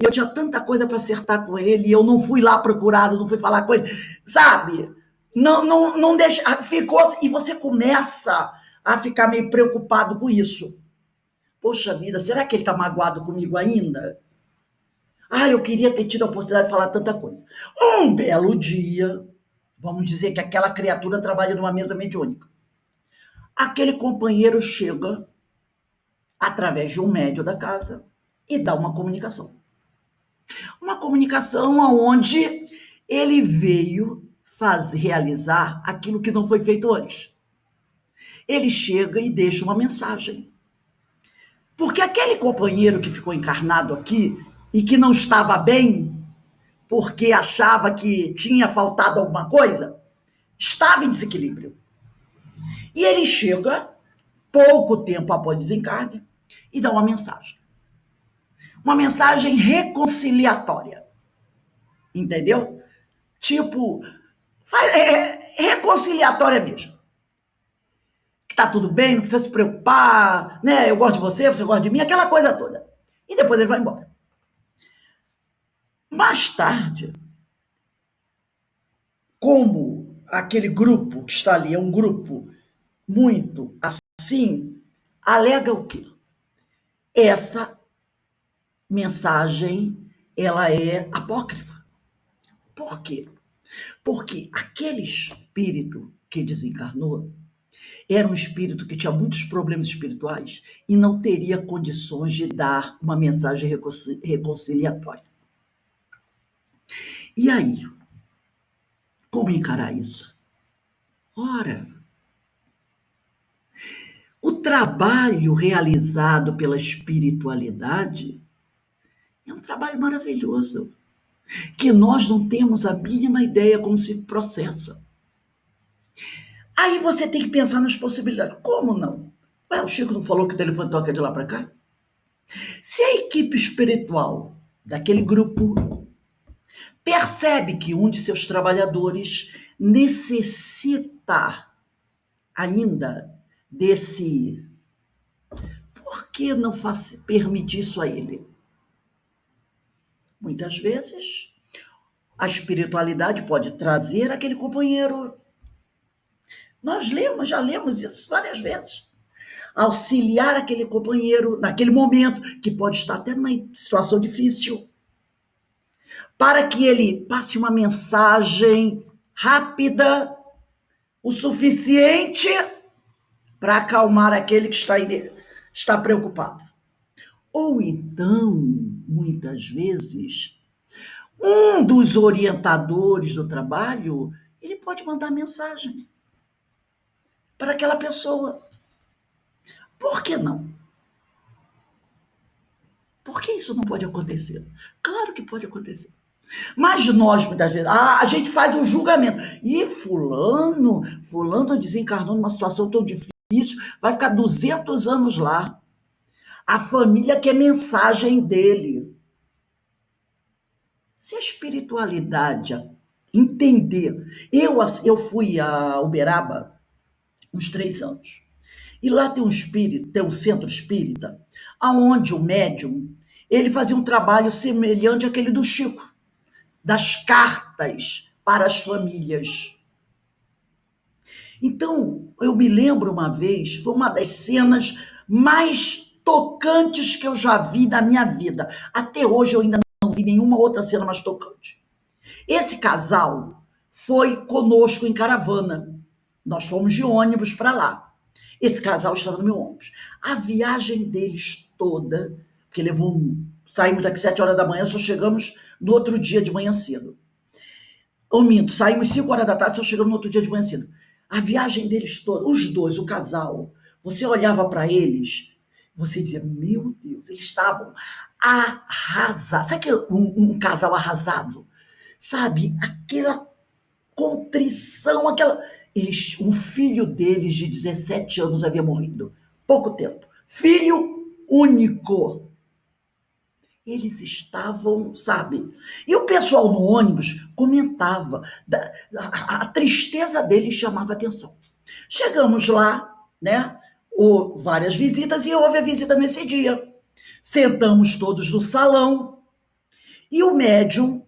e eu tinha tanta coisa para acertar com ele, e eu não fui lá procurado, não fui falar com ele, sabe? Não deixa, ficou, e você começa a ficar meio preocupado com isso. Poxa vida, será que ele está magoado comigo ainda? Ah, eu queria ter tido a oportunidade de falar tanta coisa. Um belo dia, vamos dizer que aquela criatura trabalha numa mesa mediúnica. Aquele companheiro chega através de um médium da casa e dá uma comunicação. Uma comunicação onde ele veio realizar aquilo que não foi feito antes. Ele chega e deixa uma mensagem. Porque aquele companheiro que ficou encarnado aqui e que não estava bem, porque achava que tinha faltado alguma coisa, estava em desequilíbrio. E ele chega, pouco tempo após o desencarne, e dá uma mensagem. Uma mensagem reconciliatória. Entendeu? Tipo, reconciliatória mesmo. Que tá tudo bem, não precisa se preocupar, né? Eu gosto de você, você gosta de mim, aquela coisa toda. E depois ele vai embora. Mais tarde, como aquele grupo que está ali é um grupo muito assim, alega o quê? Essa mensagem, ela é apócrifa. Por quê? Porque aquele espírito que desencarnou era um espírito que tinha muitos problemas espirituais e não teria condições de dar uma mensagem reconciliatória. E aí, como encarar isso? Ora, O trabalho realizado pela espiritualidade é um trabalho maravilhoso, que nós não temos a mínima ideia como se processa. Aí você tem que pensar nas possibilidades. Como não? Ué, o Chico não falou que o telefone toca de lá para cá? Se a equipe espiritual daquele grupo percebe que um de seus trabalhadores necessita ainda desse. Por que não permite isso a ele? Muitas vezes, a espiritualidade pode trazer aquele companheiro. Nós já lemos isso várias vezes. Auxiliar aquele companheiro naquele momento, que pode estar até numa situação difícil, para que ele passe uma mensagem rápida, o suficiente para acalmar aquele que está preocupado. Ou então, muitas vezes, um dos orientadores do trabalho, ele pode mandar mensagem para aquela pessoa. Por que não? Por que isso não pode acontecer? Claro que pode acontecer. Mas nós, muitas vezes, a gente faz um julgamento. E fulano desencarnou numa situação tão difícil, vai ficar 200 anos lá. A família quer mensagem dele. Se a espiritualidade entender... Eu fui a Uberaba uns 3 anos. E lá tem um centro espírita, onde o médium, ele fazia um trabalho semelhante àquele do Chico, das cartas para as famílias. Então, eu me lembro uma vez, foi uma das cenas mais tocantes que eu já vi na minha vida. Até hoje eu ainda não vi nenhuma outra cena mais tocante. Esse casal foi conosco em caravana. Nós fomos de ônibus para lá. Esse casal estava no meu ônibus. A viagem deles toda, porque saímos daqui 7 horas da manhã, só chegamos no outro dia de manhã cedo. Ou minto, saímos 5 horas da tarde, só chegamos no outro dia de manhã cedo. A viagem deles toda, os dois, o casal, você olhava para eles, você dizia, meu Deus, eles estavam arrasados. Sabe que um casal arrasado? Sabe? Aquela contrição, um filho deles de 17 anos havia morrido. Pouco tempo. Filho único. Eles estavam, sabe? E o pessoal no ônibus comentava. A tristeza deles chamava atenção. Chegamos lá, né? Várias visitas e houve a visita nesse dia. Sentamos todos no salão e o médium,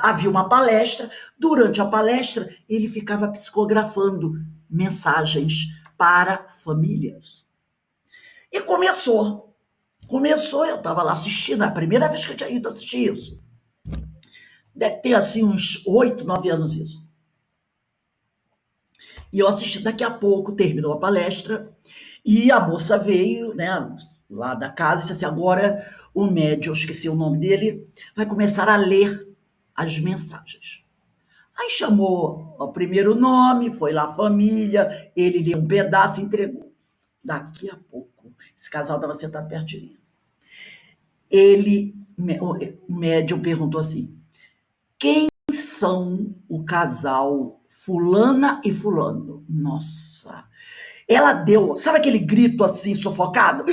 havia uma palestra, durante a palestra ele ficava psicografando mensagens para famílias. E começou, eu estava lá assistindo, a primeira vez que eu tinha ido assistir isso. Deve ter assim uns 8, 9 anos isso. E eu assisti, daqui a pouco terminou a palestra e a moça veio, né, lá da casa e disse assim, agora o médium, eu esqueci o nome dele, vai começar a ler as mensagens. Aí chamou o primeiro nome, foi lá a família, ele leu um pedaço e entregou. Daqui a pouco, esse casal estava sentado perto de mim. O médium perguntou assim, quem são o casal fulana e fulano? Nossa, ela deu, sabe aquele grito assim, sufocado?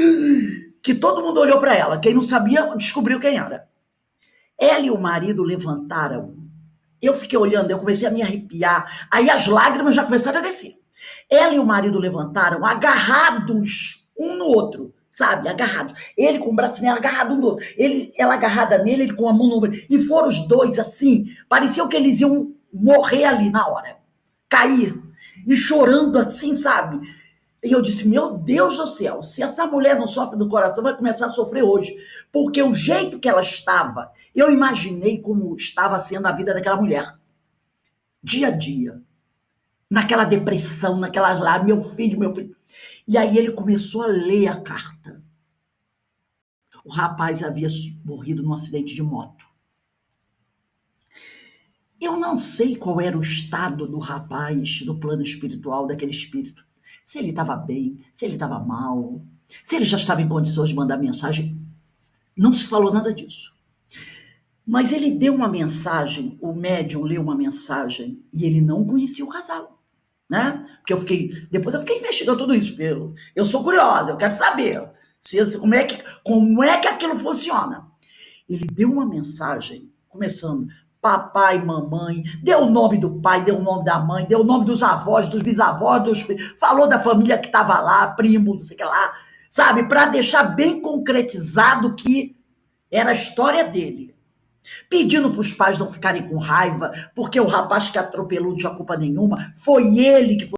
Que todo mundo olhou para ela, quem não sabia descobriu quem era. Ela e o marido levantaram. Eu fiquei olhando, eu comecei a me arrepiar. Aí as lágrimas já começaram a descer. Ela e o marido levantaram, agarrados um no outro, sabe? Agarrados. Ele com o braço nela, agarrado um no outro. Ela agarrada nele, ele com a mão no ombro. E foram os dois assim, parecia que eles iam morrer ali na hora. Cair. E chorando assim, sabe? E eu disse, meu Deus do céu, se essa mulher não sofre do coração, vai começar a sofrer hoje. Porque o jeito que ela estava, eu imaginei como estava sendo a vida daquela mulher. Dia a dia. Naquela depressão, naquelas lá, meu filho, meu filho. E aí ele começou a ler a carta. O rapaz havia morrido num acidente de moto. Eu não sei qual era o estado do rapaz, do plano espiritual, daquele espírito. Se ele estava bem, se ele estava mal, se ele já estava em condições de mandar mensagem. Não se falou nada disso. Mas ele deu uma mensagem, o médium leu uma mensagem e ele não conhecia o casal, né? Porque depois eu fiquei investigando tudo isso, porque eu sou curiosa, eu quero saber como é que aquilo funciona. Ele deu uma mensagem, começando, papai, mamãe, deu o nome do pai, deu o nome da mãe, deu o nome dos avós, dos bisavós, falou da família que estava lá, primo, não sei o que lá, sabe? Para deixar bem concretizado que era a história dele. Pedindo para os pais não ficarem com raiva, porque o rapaz que atropelou não tinha culpa nenhuma, foi ele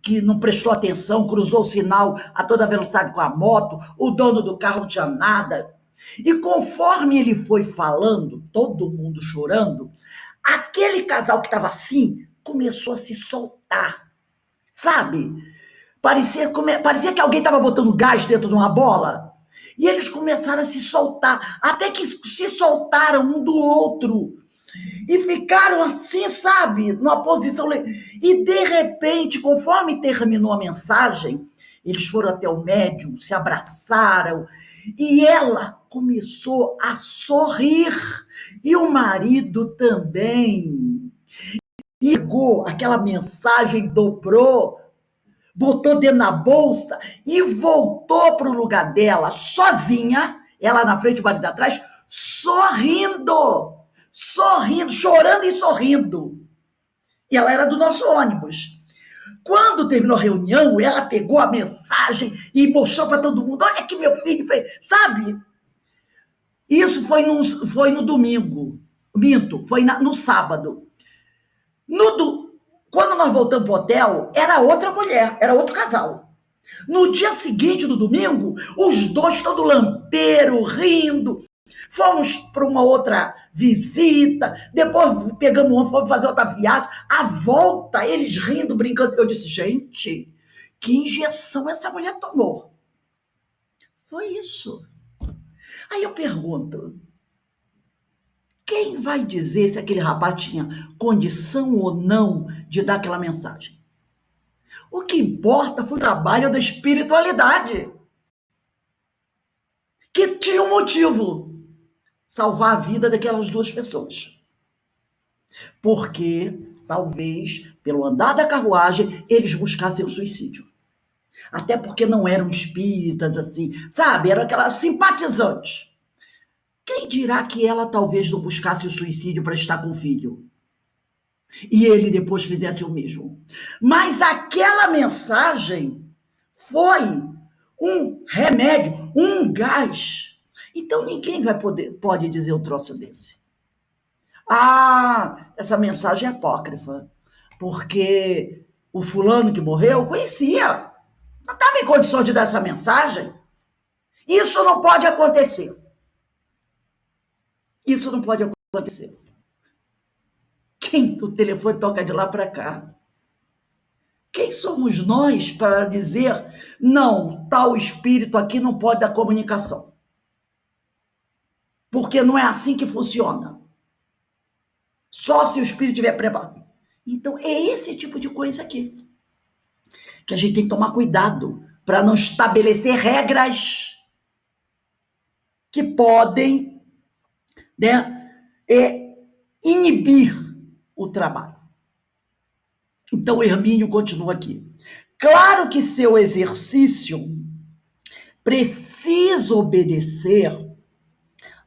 que não prestou atenção, cruzou o sinal a toda velocidade com a moto, o dono do carro não tinha nada. E conforme ele foi falando, todo mundo chorando, aquele casal que estava assim começou a se soltar, sabe? Parecia que alguém estava botando gás dentro de uma bola. E eles começaram a se soltar, até que se soltaram um do outro. E ficaram assim, sabe? Numa posição. E de repente, conforme terminou a mensagem, eles foram até o médium, se abraçaram. E ela começou a sorrir. E o marido também. E pegou aquela mensagem, dobrou, botou dentro da bolsa e voltou para o lugar dela, sozinha, ela na frente, o marido atrás, sorrindo, chorando e sorrindo. E ela era do nosso ônibus. Quando terminou a reunião, ela pegou a mensagem e mostrou para todo mundo, olha que meu filho fez, sabe? Isso foi no domingo, minto, foi no sábado. Quando nós voltamos para o hotel, era outra mulher, era outro casal. No dia seguinte, no domingo, os dois todo lampeiro, rindo. Fomos para uma outra visita, depois pegamos fomos fazer outra viagem. À volta, eles rindo, brincando. Eu disse, gente, que injeção essa mulher tomou? Foi isso. Aí eu pergunto, quem vai dizer se aquele rapaz tinha condição ou não de dar aquela mensagem? O que importa foi o trabalho da espiritualidade, que tinha um motivo: salvar a vida daquelas duas pessoas. Porque, talvez, pelo andar da carruagem, eles buscassem o suicídio. Até porque não eram espíritas, assim, sabe? Eram aquelas simpatizantes. Quem dirá que ela talvez não buscasse o suicídio para estar com o filho? E ele depois fizesse o mesmo. Mas aquela mensagem foi um remédio, um gás. Então ninguém pode dizer um troço desse. Ah, essa mensagem é apócrifa, porque o fulano que morreu eu conhecia. Não estava em condições de dar essa mensagem. Isso não pode acontecer. Isso não pode acontecer. Quem o telefone toca de lá para cá? Quem somos nós para dizer, não, tal espírito aqui não pode dar comunicação? Porque não é assim que funciona. Só se o espírito estiver preparado. Então, é esse tipo de coisa aqui que a gente tem que tomar cuidado para não estabelecer regras que podem, né, inibir o trabalho. Então, o Hermínio continua aqui. Claro que seu exercício precisa obedecer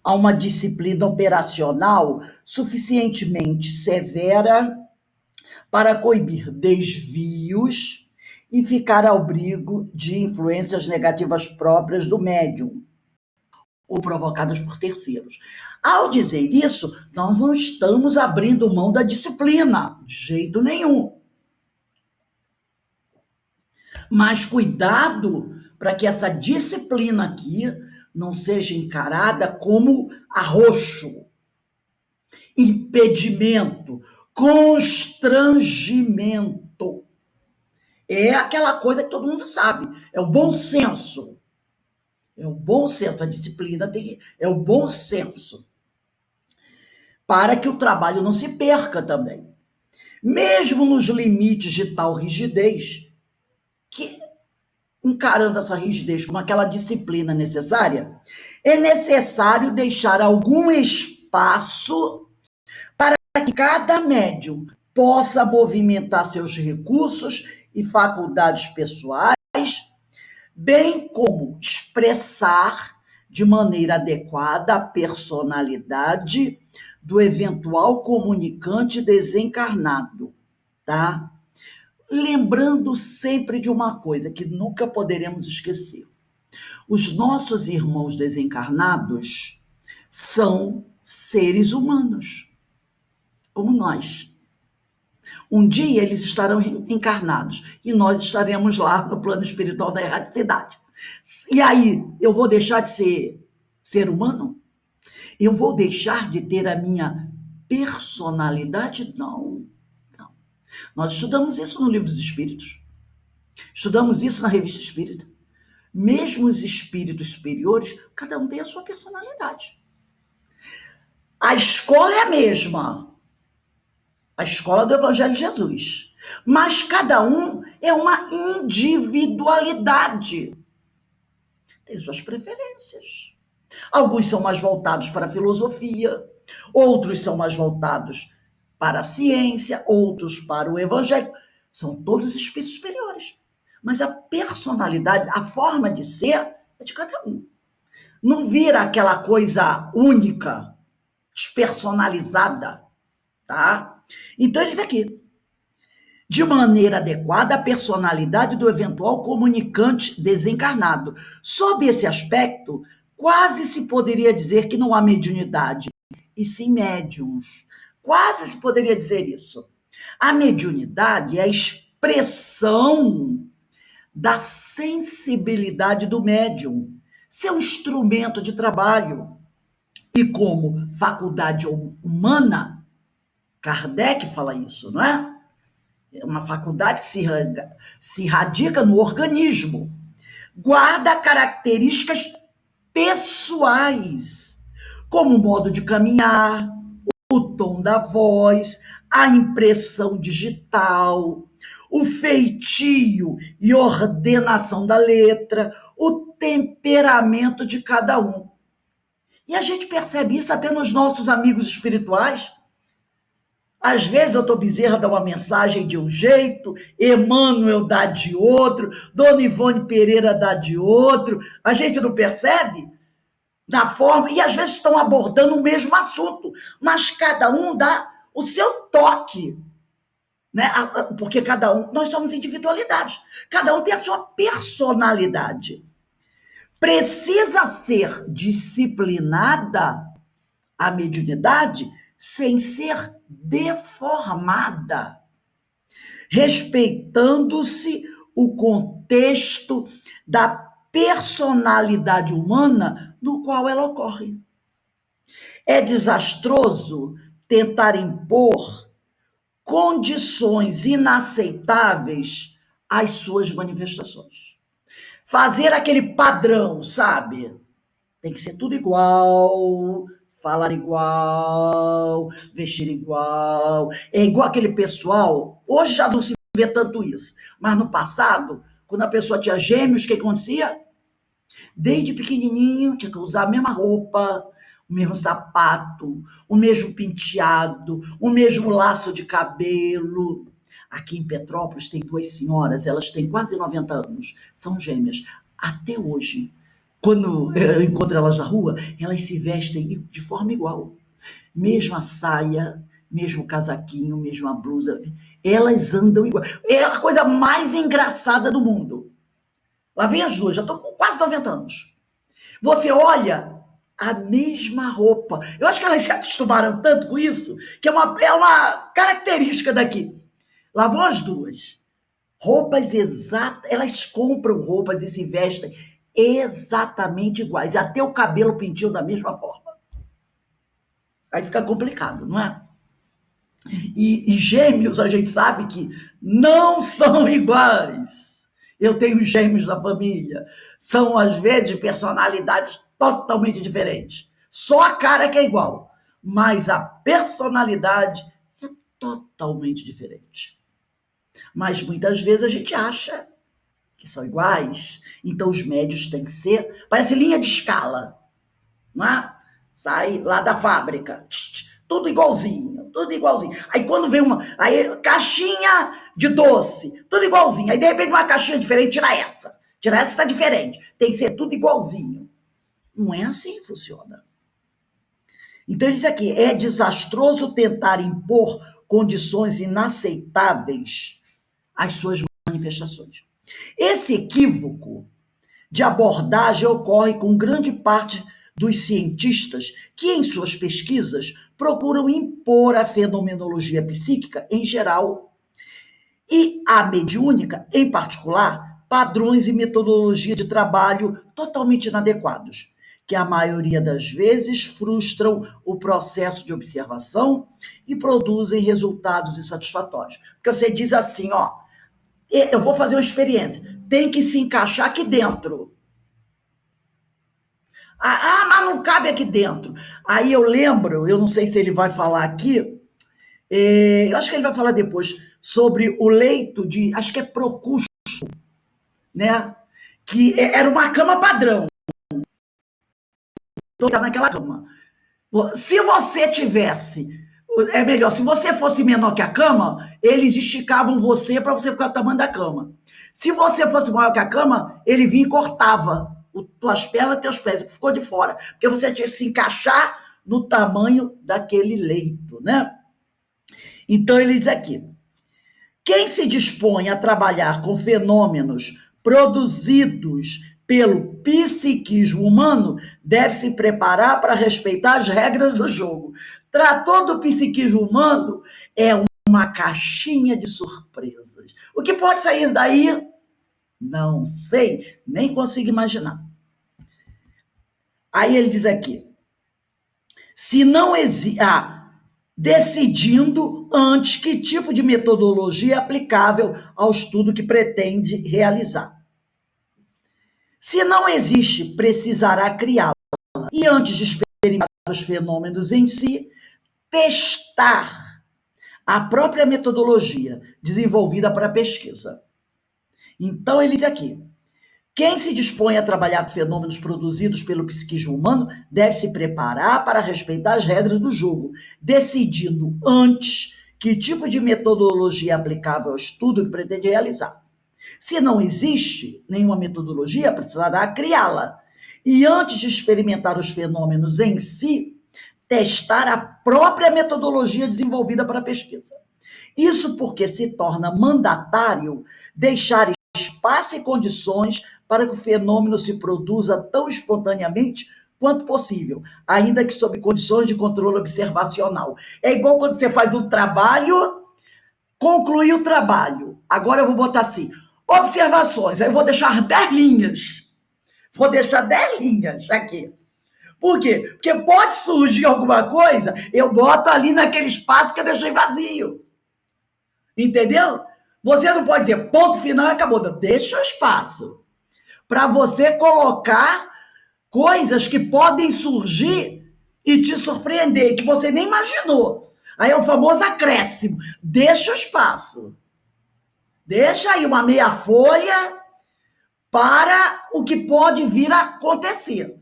a uma disciplina operacional suficientemente severa para coibir desvios e ficar ao abrigo de influências negativas próprias do médium ou provocadas por terceiros. Ao dizer isso, nós não estamos abrindo mão da disciplina, de jeito nenhum. Mas cuidado para que essa disciplina aqui não seja encarada como arroxo, impedimento, constrangimento. É aquela coisa que todo mundo sabe, é o bom senso. É o bom senso, a disciplina é o bom senso. Para que o trabalho não se perca também. Mesmo nos limites de tal rigidez, encarando essa rigidez como aquela disciplina necessária, é necessário deixar algum espaço para que cada médium possa movimentar seus recursos e faculdades pessoais, bem como expressar de maneira adequada a personalidade do eventual comunicante desencarnado, tá? Lembrando sempre de uma coisa que nunca poderemos esquecer. Os nossos irmãos desencarnados são seres humanos, como nós. Um dia eles estarão encarnados e nós estaremos lá no plano espiritual da erraticidade. E aí, eu vou deixar de ser humano? Eu vou deixar de ter a minha personalidade? Não, não. Nós estudamos isso no Livro dos Espíritos. Estudamos isso na Revista Espírita. Mesmo os espíritos superiores, cada um tem a sua personalidade. A escola é a mesma. A escola do Evangelho de Jesus. Mas cada um é uma individualidade. Tem suas preferências. Alguns são mais voltados para a filosofia, outros são mais voltados para a ciência, outros para o Evangelho. São todos espíritos superiores. Mas a personalidade, a forma de ser, é de cada um. Não vira aquela coisa única, despersonalizada, tá? Então, ele diz aqui, de maneira adequada a personalidade do eventual comunicante desencarnado. Sob esse aspecto, quase se poderia dizer que não há mediunidade, e sim médiums. Quase se poderia dizer isso. A mediunidade é a expressão da sensibilidade do médium, seu instrumento de trabalho. E como faculdade humana, Kardec fala isso, não é? É uma faculdade que se radica no organismo. Guarda características pessoais, como o modo de caminhar, o tom da voz, a impressão digital, o feitio e ordenação da letra, o temperamento de cada um. E a gente percebe isso até nos nossos amigos espirituais. Às vezes o Dr. Bezerra dá uma mensagem de um jeito, Emmanuel dá de outro, Dona Ivone Pereira dá de outro. A gente não percebe? Da forma, e às vezes estão abordando o mesmo assunto, mas cada um dá o seu toque, né? Porque cada um, nós somos individualidades, cada um tem a sua personalidade. Precisa ser disciplinada a mediunidade sem ser deformada, respeitando-se o contexto da personalidade humana no qual ela ocorre. É desastroso tentar impor condições inaceitáveis às suas manifestações. Fazer aquele padrão, sabe? Tem que ser tudo igual, falar igual, vestir igual. É igual aquele pessoal, hoje já não se vê tanto isso, mas no passado, quando a pessoa tinha gêmeos, o que acontecia? Desde pequenininho, tinha que usar a mesma roupa, o mesmo sapato, o mesmo penteado, o mesmo laço de cabelo. Aqui em Petrópolis tem duas senhoras, elas têm quase 90 anos, são gêmeas. Até hoje, quando eu encontro elas na rua, elas se vestem de forma igual. Mesma saia, mesmo casaquinho, mesma blusa. Elas andam igual. É a coisa mais engraçada do mundo. Lá vem as duas, já estão com quase 90 anos. Você olha a mesma roupa. Eu acho que elas se acostumaram tanto com isso, que é uma característica daqui. Lá vão as duas. Roupas exatas, elas compram roupas e se vestem exatamente iguais. Até o cabelo penteou da mesma forma. Aí fica complicado, não é? E gêmeos, a gente sabe que não são iguais. Eu tenho gêmeos na família. São, às vezes, personalidades totalmente diferentes. Só a cara que é igual, mas a personalidade é totalmente diferente. Mas muitas vezes a gente acha que são iguais. Então, os médios têm que ser, parece linha de escala, não é? Sai lá da fábrica, tudo igualzinho, tudo igualzinho. Aí quando vem aí caixinha de doce, tudo igualzinho. Aí de repente uma caixinha diferente, tira essa. Tira essa, está diferente. Tem que ser tudo igualzinho. Não é assim que funciona. Então ele diz aqui, é desastroso tentar impor condições inaceitáveis às suas manifestações. Esse equívoco de abordagem ocorre com grande parte dos cientistas que, em suas pesquisas, procuram impor à fenomenologia psíquica em geral e à mediúnica em particular padrões e metodologia de trabalho totalmente inadequados, que a maioria das vezes frustram o processo de observação e produzem resultados insatisfatórios. Porque você diz assim, ó, eu vou fazer uma experiência, tem que se encaixar aqui dentro. Mas não cabe aqui dentro. Aí eu lembro, eu não sei se ele vai falar aqui, eu acho que ele vai falar depois, sobre o leito de, acho que é Procústo, né? Que era uma cama padrão. Naquela cama. Se você tivesse, é melhor, se você fosse menor que a cama, eles esticavam você para você ficar no tamanho da cama. Se você fosse maior que a cama, ele vinha e cortava tuas pernas e teus pés, ficou de fora, porque você tinha que se encaixar no tamanho daquele leito, né? Então ele diz aqui, quem se dispõe a trabalhar com fenômenos produzidos pelo psiquismo humano deve se preparar para respeitar as regras do jogo. Tratou do psiquismo humano é uma caixinha de surpresas. O que pode sair daí? Não sei, nem consigo imaginar. Aí ele diz aqui, se não existe... decidindo antes que tipo de metodologia é aplicável ao estudo que pretende realizar. Se não existe, precisará criá-la. E antes de experimentar os fenômenos em si, testar a própria metodologia desenvolvida para a pesquisa. Então, ele diz aqui, quem se dispõe a trabalhar com fenômenos produzidos pelo psiquismo humano deve se preparar para respeitar as regras do jogo, decidindo antes que tipo de metodologia é aplicável ao estudo que pretende realizar. Se não existe nenhuma metodologia, precisará criá-la. E antes de experimentar os fenômenos em si, testar a própria metodologia desenvolvida para a pesquisa. Isso porque se torna mandatário deixar espaço e condições para que o fenômeno se produza tão espontaneamente quanto possível, ainda que sob condições de controle observacional. É igual quando você faz um trabalho, concluir o trabalho. Agora eu vou botar assim, observações, aí eu vou deixar 10 linhas. Vou deixar 10 linhas aqui. Por quê? Porque pode surgir alguma coisa, eu boto ali naquele espaço que eu deixei vazio. Entendeu? Você não pode dizer ponto final e acabou. Deixa o espaço para você colocar coisas que podem surgir e te surpreender, que você nem imaginou. Aí é o famoso acréscimo. Deixa o espaço. Deixa aí uma meia folha para o que pode vir a acontecer.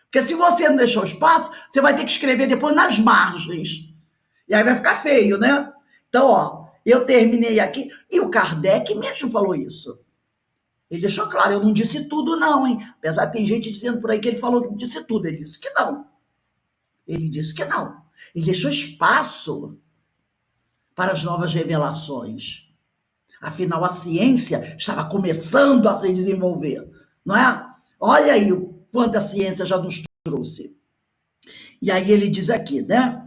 Porque se você não deixar o espaço, você vai ter que escrever depois nas margens. E aí vai ficar feio, né? Então, ó, eu terminei aqui. E o Kardec mesmo falou isso. Ele deixou claro, eu não disse tudo não, hein? Apesar de ter gente dizendo por aí que ele falou que disse tudo. Ele disse que não. Ele disse que não. Ele deixou espaço para as novas revelações. Afinal, a ciência estava começando a se desenvolver, não é? Olha aí o quanto a ciência já nos trouxe. E aí ele diz aqui, né?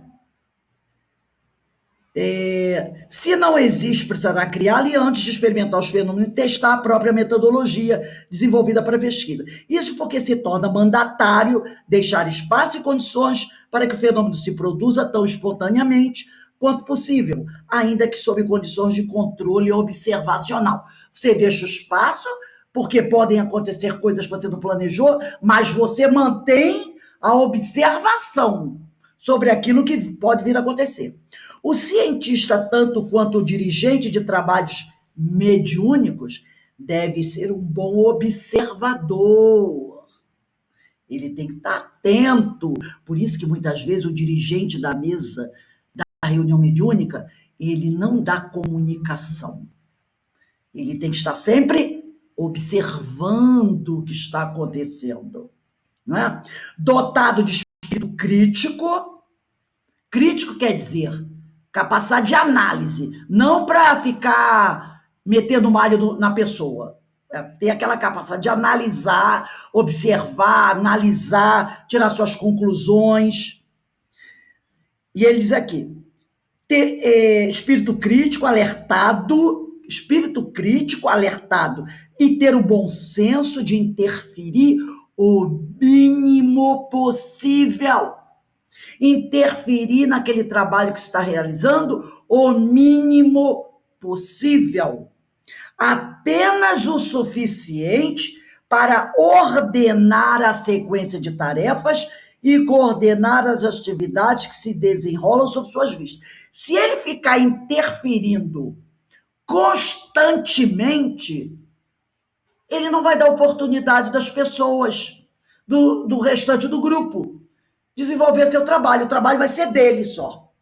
Se não existe, precisará criá-la e antes de experimentar os fenômenos, testar a própria metodologia desenvolvida para a pesquisa. Isso porque se torna mandatário deixar espaço e condições para que o fenômeno se produza tão espontaneamente quanto possível, ainda que sob condições de controle observacional. Você deixa o espaço, porque podem acontecer coisas que você não planejou, mas você mantém a observação sobre aquilo que pode vir a acontecer. O cientista, tanto quanto o dirigente de trabalhos mediúnicos, deve ser um bom observador. Ele tem que estar atento. Por isso que muitas vezes o dirigente da mesa da reunião mediúnica, ele não dá comunicação. Ele tem que estar sempre observando o que está acontecendo. Não é? Dotado de espírito crítico. Crítico quer dizer capacidade de análise, não para ficar metendo malho na pessoa. Ter aquela capacidade de analisar, observar, analisar, tirar suas conclusões. E ele diz aqui, espírito crítico alertado e ter o bom senso de interferir o mínimo possível. Interferir naquele trabalho que se está realizando o mínimo possível. Apenas o suficiente para ordenar a sequência de tarefas e coordenar as atividades que se desenrolam sob suas vistas. Se ele ficar interferindo constantemente, ele não vai dar oportunidade das pessoas, do restante do grupo, desenvolver seu trabalho. O trabalho vai ser dele só.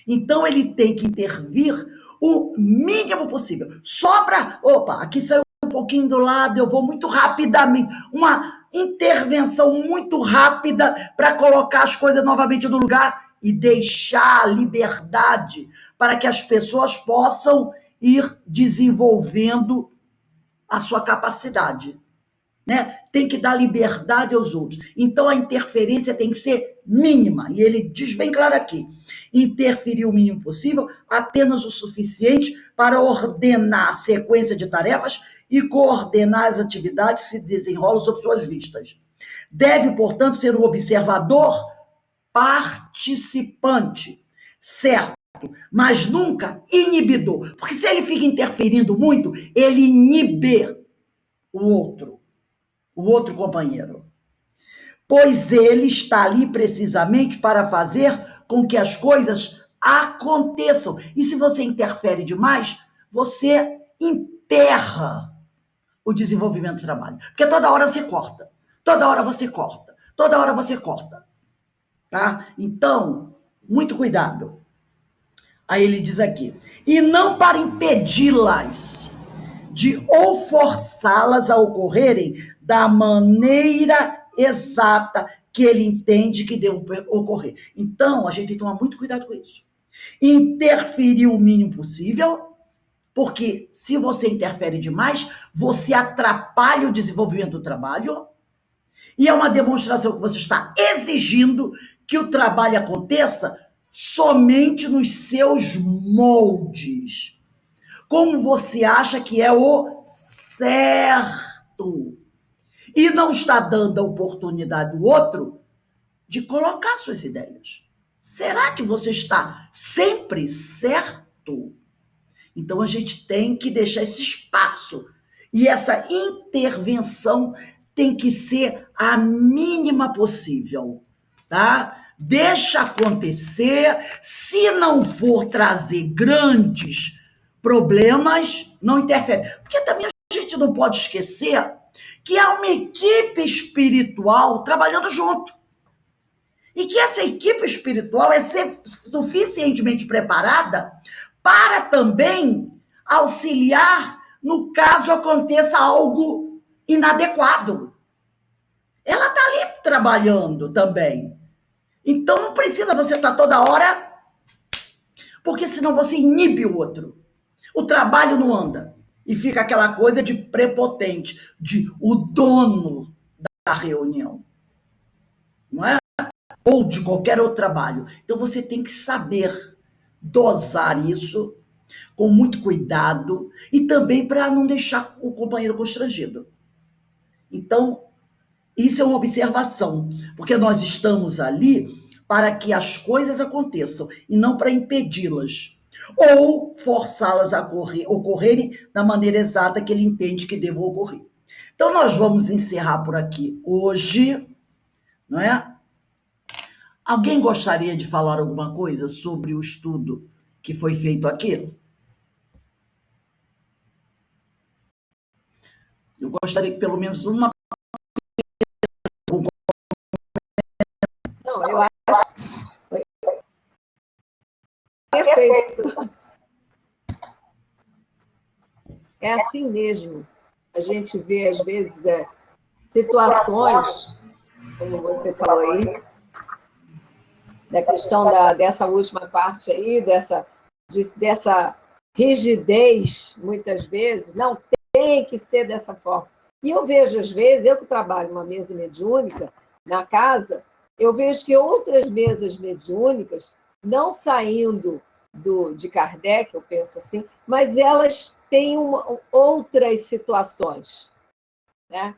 Então, ele tem que intervir o mínimo possível. Só para, aqui saiu um pouquinho do lado, eu vou muito rapidamente. Uma intervenção muito rápida para colocar as coisas novamente no lugar e deixar a liberdade para que as pessoas possam ir desenvolvendo a sua capacidade. Né? Tem que dar liberdade aos outros. Então a interferência tem que ser mínima. E ele diz bem claro aqui: interferir o mínimo possível, apenas o suficiente para ordenar a sequência de tarefas e coordenar as atividades que se desenrolam sob suas vistas. Deve, portanto, ser um observador participante, certo? Mas nunca inibidor. Porque se ele fica interferindo muito, ele inibe o outro companheiro. Pois ele está ali precisamente para fazer com que as coisas aconteçam. E se você interfere demais, você emperra o desenvolvimento do trabalho. Porque toda hora você corta, toda hora você corta, toda hora você corta. Tá? Então, muito cuidado. Aí ele diz aqui, e não para impedi-las de ou forçá-las a ocorrerem da maneira exata que ele entende que deve ocorrer. Então, a gente tem que tomar muito cuidado com isso. Interferir o mínimo possível, porque se você interfere demais, você atrapalha o desenvolvimento do trabalho e é uma demonstração que você está exigindo que o trabalho aconteça somente nos seus moldes. Como você acha que é o certo. E não está dando a oportunidade do outro de colocar suas ideias. Será que você está sempre certo? Então a gente tem que deixar esse espaço. E essa intervenção tem que ser a mínima possível, tá? Deixa acontecer. Se não for trazer grandes problemas, não interfere. Porque também a gente não pode esquecer que há uma equipe espiritual trabalhando junto. E que essa equipe espiritual é ser suficientemente preparada para também auxiliar no caso aconteça algo inadequado. Ela está ali trabalhando também. Então não precisa você estar toda hora, porque senão você inibe o outro. O trabalho não anda. E fica aquela coisa de prepotente, de o dono da reunião. Não é? Ou de qualquer outro trabalho. Então você tem que saber dosar isso com muito cuidado e também para não deixar o companheiro constrangido. Então, isso é uma observação, porque nós estamos ali para que as coisas aconteçam e não para impedi-las ou forçá-las a ocorrerem da maneira exata que ele entende que devam ocorrer. Então, nós vamos encerrar por aqui hoje, não é? Alguém gostaria de falar alguma coisa sobre o estudo que foi feito aqui? Eu gostaria que pelo menos uma. Não, eu acho perfeito. É assim mesmo. A gente vê, às vezes, situações, como você falou aí, da questão dessa última parte aí, dessa rigidez, muitas vezes, não tem que ser dessa forma. E eu vejo, às vezes, eu que trabalho numa mesa mediúnica na casa, eu vejo que outras mesas mediúnicas, não saindo de Kardec, eu penso assim, mas elas têm outras situações, né?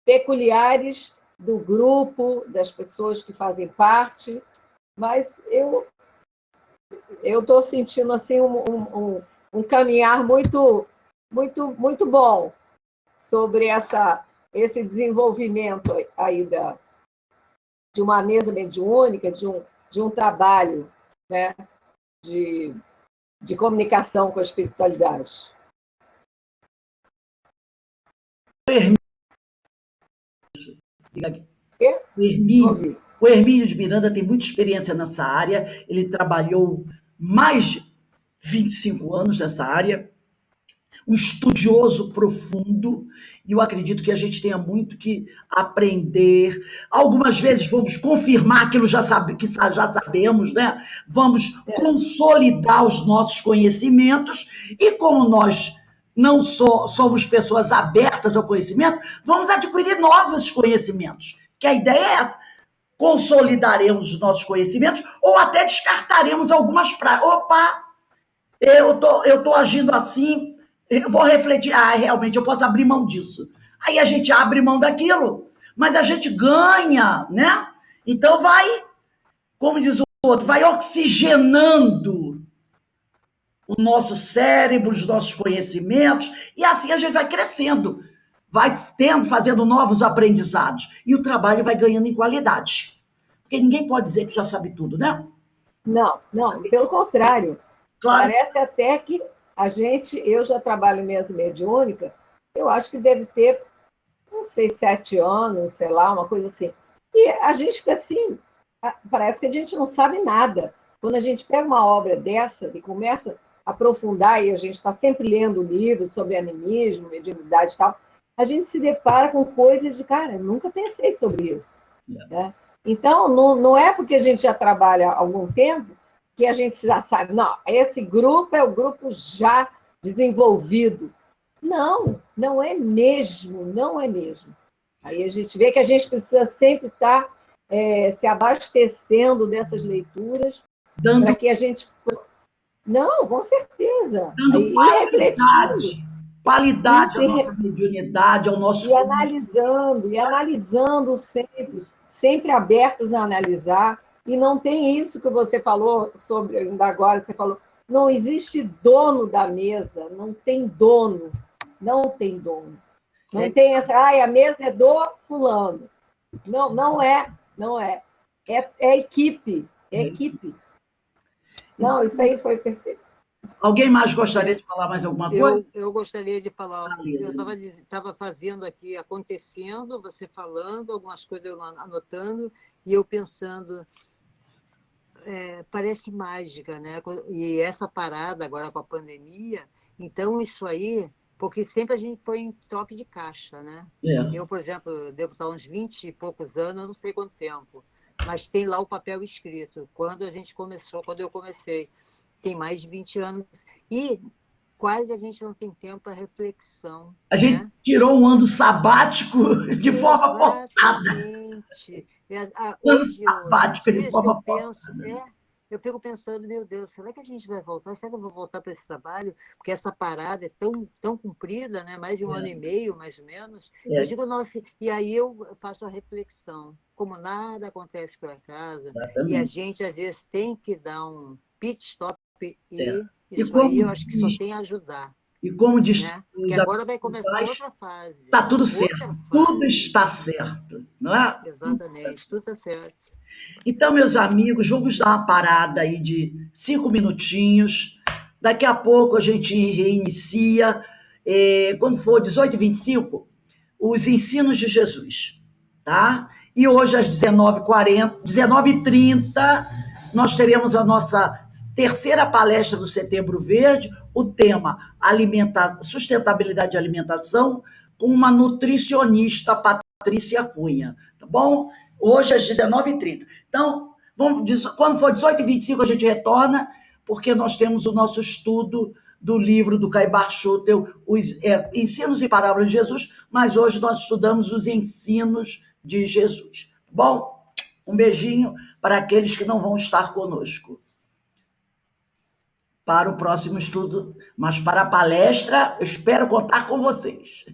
Peculiares do grupo, das pessoas que fazem parte, mas eu estou sentindo assim um caminhar muito bom sobre esse desenvolvimento aí de uma mesa mediúnica, de um trabalho, né, de comunicação com a espiritualidade. O Hermínio de Miranda tem muita experiência nessa área, ele trabalhou mais de 25 anos nessa área, um estudioso profundo, e eu acredito que a gente tenha muito que aprender. Algumas vezes vamos confirmar aquilo que já sabemos, né? Vamos consolidar os nossos conhecimentos, e como nós não somos pessoas abertas ao conhecimento, vamos adquirir novos conhecimentos. Que a ideia é essa. Consolidaremos os nossos conhecimentos ou até descartaremos algumas práticas. Opa, eu tô agindo assim, eu vou refletir, realmente eu posso abrir mão disso. Aí a gente abre mão daquilo, mas a gente ganha, né? Então vai, como diz o outro, vai oxigenando o nosso cérebro, os nossos conhecimentos, e assim a gente vai crescendo, vai fazendo novos aprendizados, e o trabalho vai ganhando em qualidade. Porque ninguém pode dizer que já sabe tudo, né? Não, pelo contrário. Claro. Parece até que eu já trabalho em mesa mediúnica, eu acho que deve ter, não sei, 7 anos, sei lá, uma coisa assim. E a gente fica assim, parece que a gente não sabe nada. Quando a gente pega uma obra dessa e começa a aprofundar, e a gente está sempre lendo livros sobre animismo, mediunidade e tal, a gente se depara com coisas de, cara, eu nunca pensei sobre isso. Né? Então, não é porque a gente já trabalha há algum tempo que a gente já sabe, não, esse grupo é o grupo já desenvolvido. Não é mesmo, não é mesmo. Aí a gente vê que a gente precisa sempre estar se abastecendo dessas leituras para que a gente... Não, com certeza. Dando qualidade à nossa mediunidade, ao nosso... E analisando sempre abertos a analisar. E não tem isso que você falou sobre, ainda agora você falou, não existe dono da mesa, não tem dono. Não tem dono. Não tem essa, a mesa é do fulano. Não é. É equipe. Não, isso aí foi perfeito. Alguém mais gostaria de falar mais alguma coisa? Eu gostaria de falar. Eu estava fazendo aqui, acontecendo, você falando, algumas coisas eu anotando, e eu pensando, parece mágica, né? E essa parada agora com a pandemia, então isso aí, porque sempre a gente põe em toque de caixa, né? Eu, por exemplo, devo estar uns 20 e poucos anos, eu não sei quanto tempo, mas tem lá o papel escrito. Quando eu comecei, tem mais de 20 anos, e quase a gente não tem tempo para reflexão. A gente tirou um ano sabático de forma forçada. Exatamente. Hoje, eu fico pensando, meu Deus, será que a gente vai voltar? Será que eu vou voltar para esse trabalho? Porque essa parada é tão comprida, né? Mais de um ano e meio, mais ou menos. Eu digo, nossa, e aí eu faço a reflexão, como nada acontece por acaso, e a gente, às vezes, tem que dar um pit stop, e isso aí eu acho que só tem a ajudar. E como diz, né? Porque agora vai começar outra fase. Está tudo certo. Tudo está certo, não é? Exatamente, tudo está certo. Então, meus amigos, vamos dar uma parada aí de 5 minutinhos. Daqui a pouco a gente reinicia. Quando for 18h25, os ensinos de Jesus, tá? E hoje, às 19h40, 19h30, nós teremos a nossa terceira palestra do Setembro Verde, o tema sustentabilidade de alimentação, com uma nutricionista, Patrícia Cunha, tá bom? Hoje, às 19h30. Então, quando for 18h25, a gente retorna, porque nós temos o nosso estudo do livro do Caibar Schutel, os Ensinos e Parábolas de Jesus, mas hoje nós estudamos os ensinos de Jesus. Bom, um beijinho para aqueles que não vão estar conosco para o próximo estudo, mas para a palestra, eu espero contar com vocês.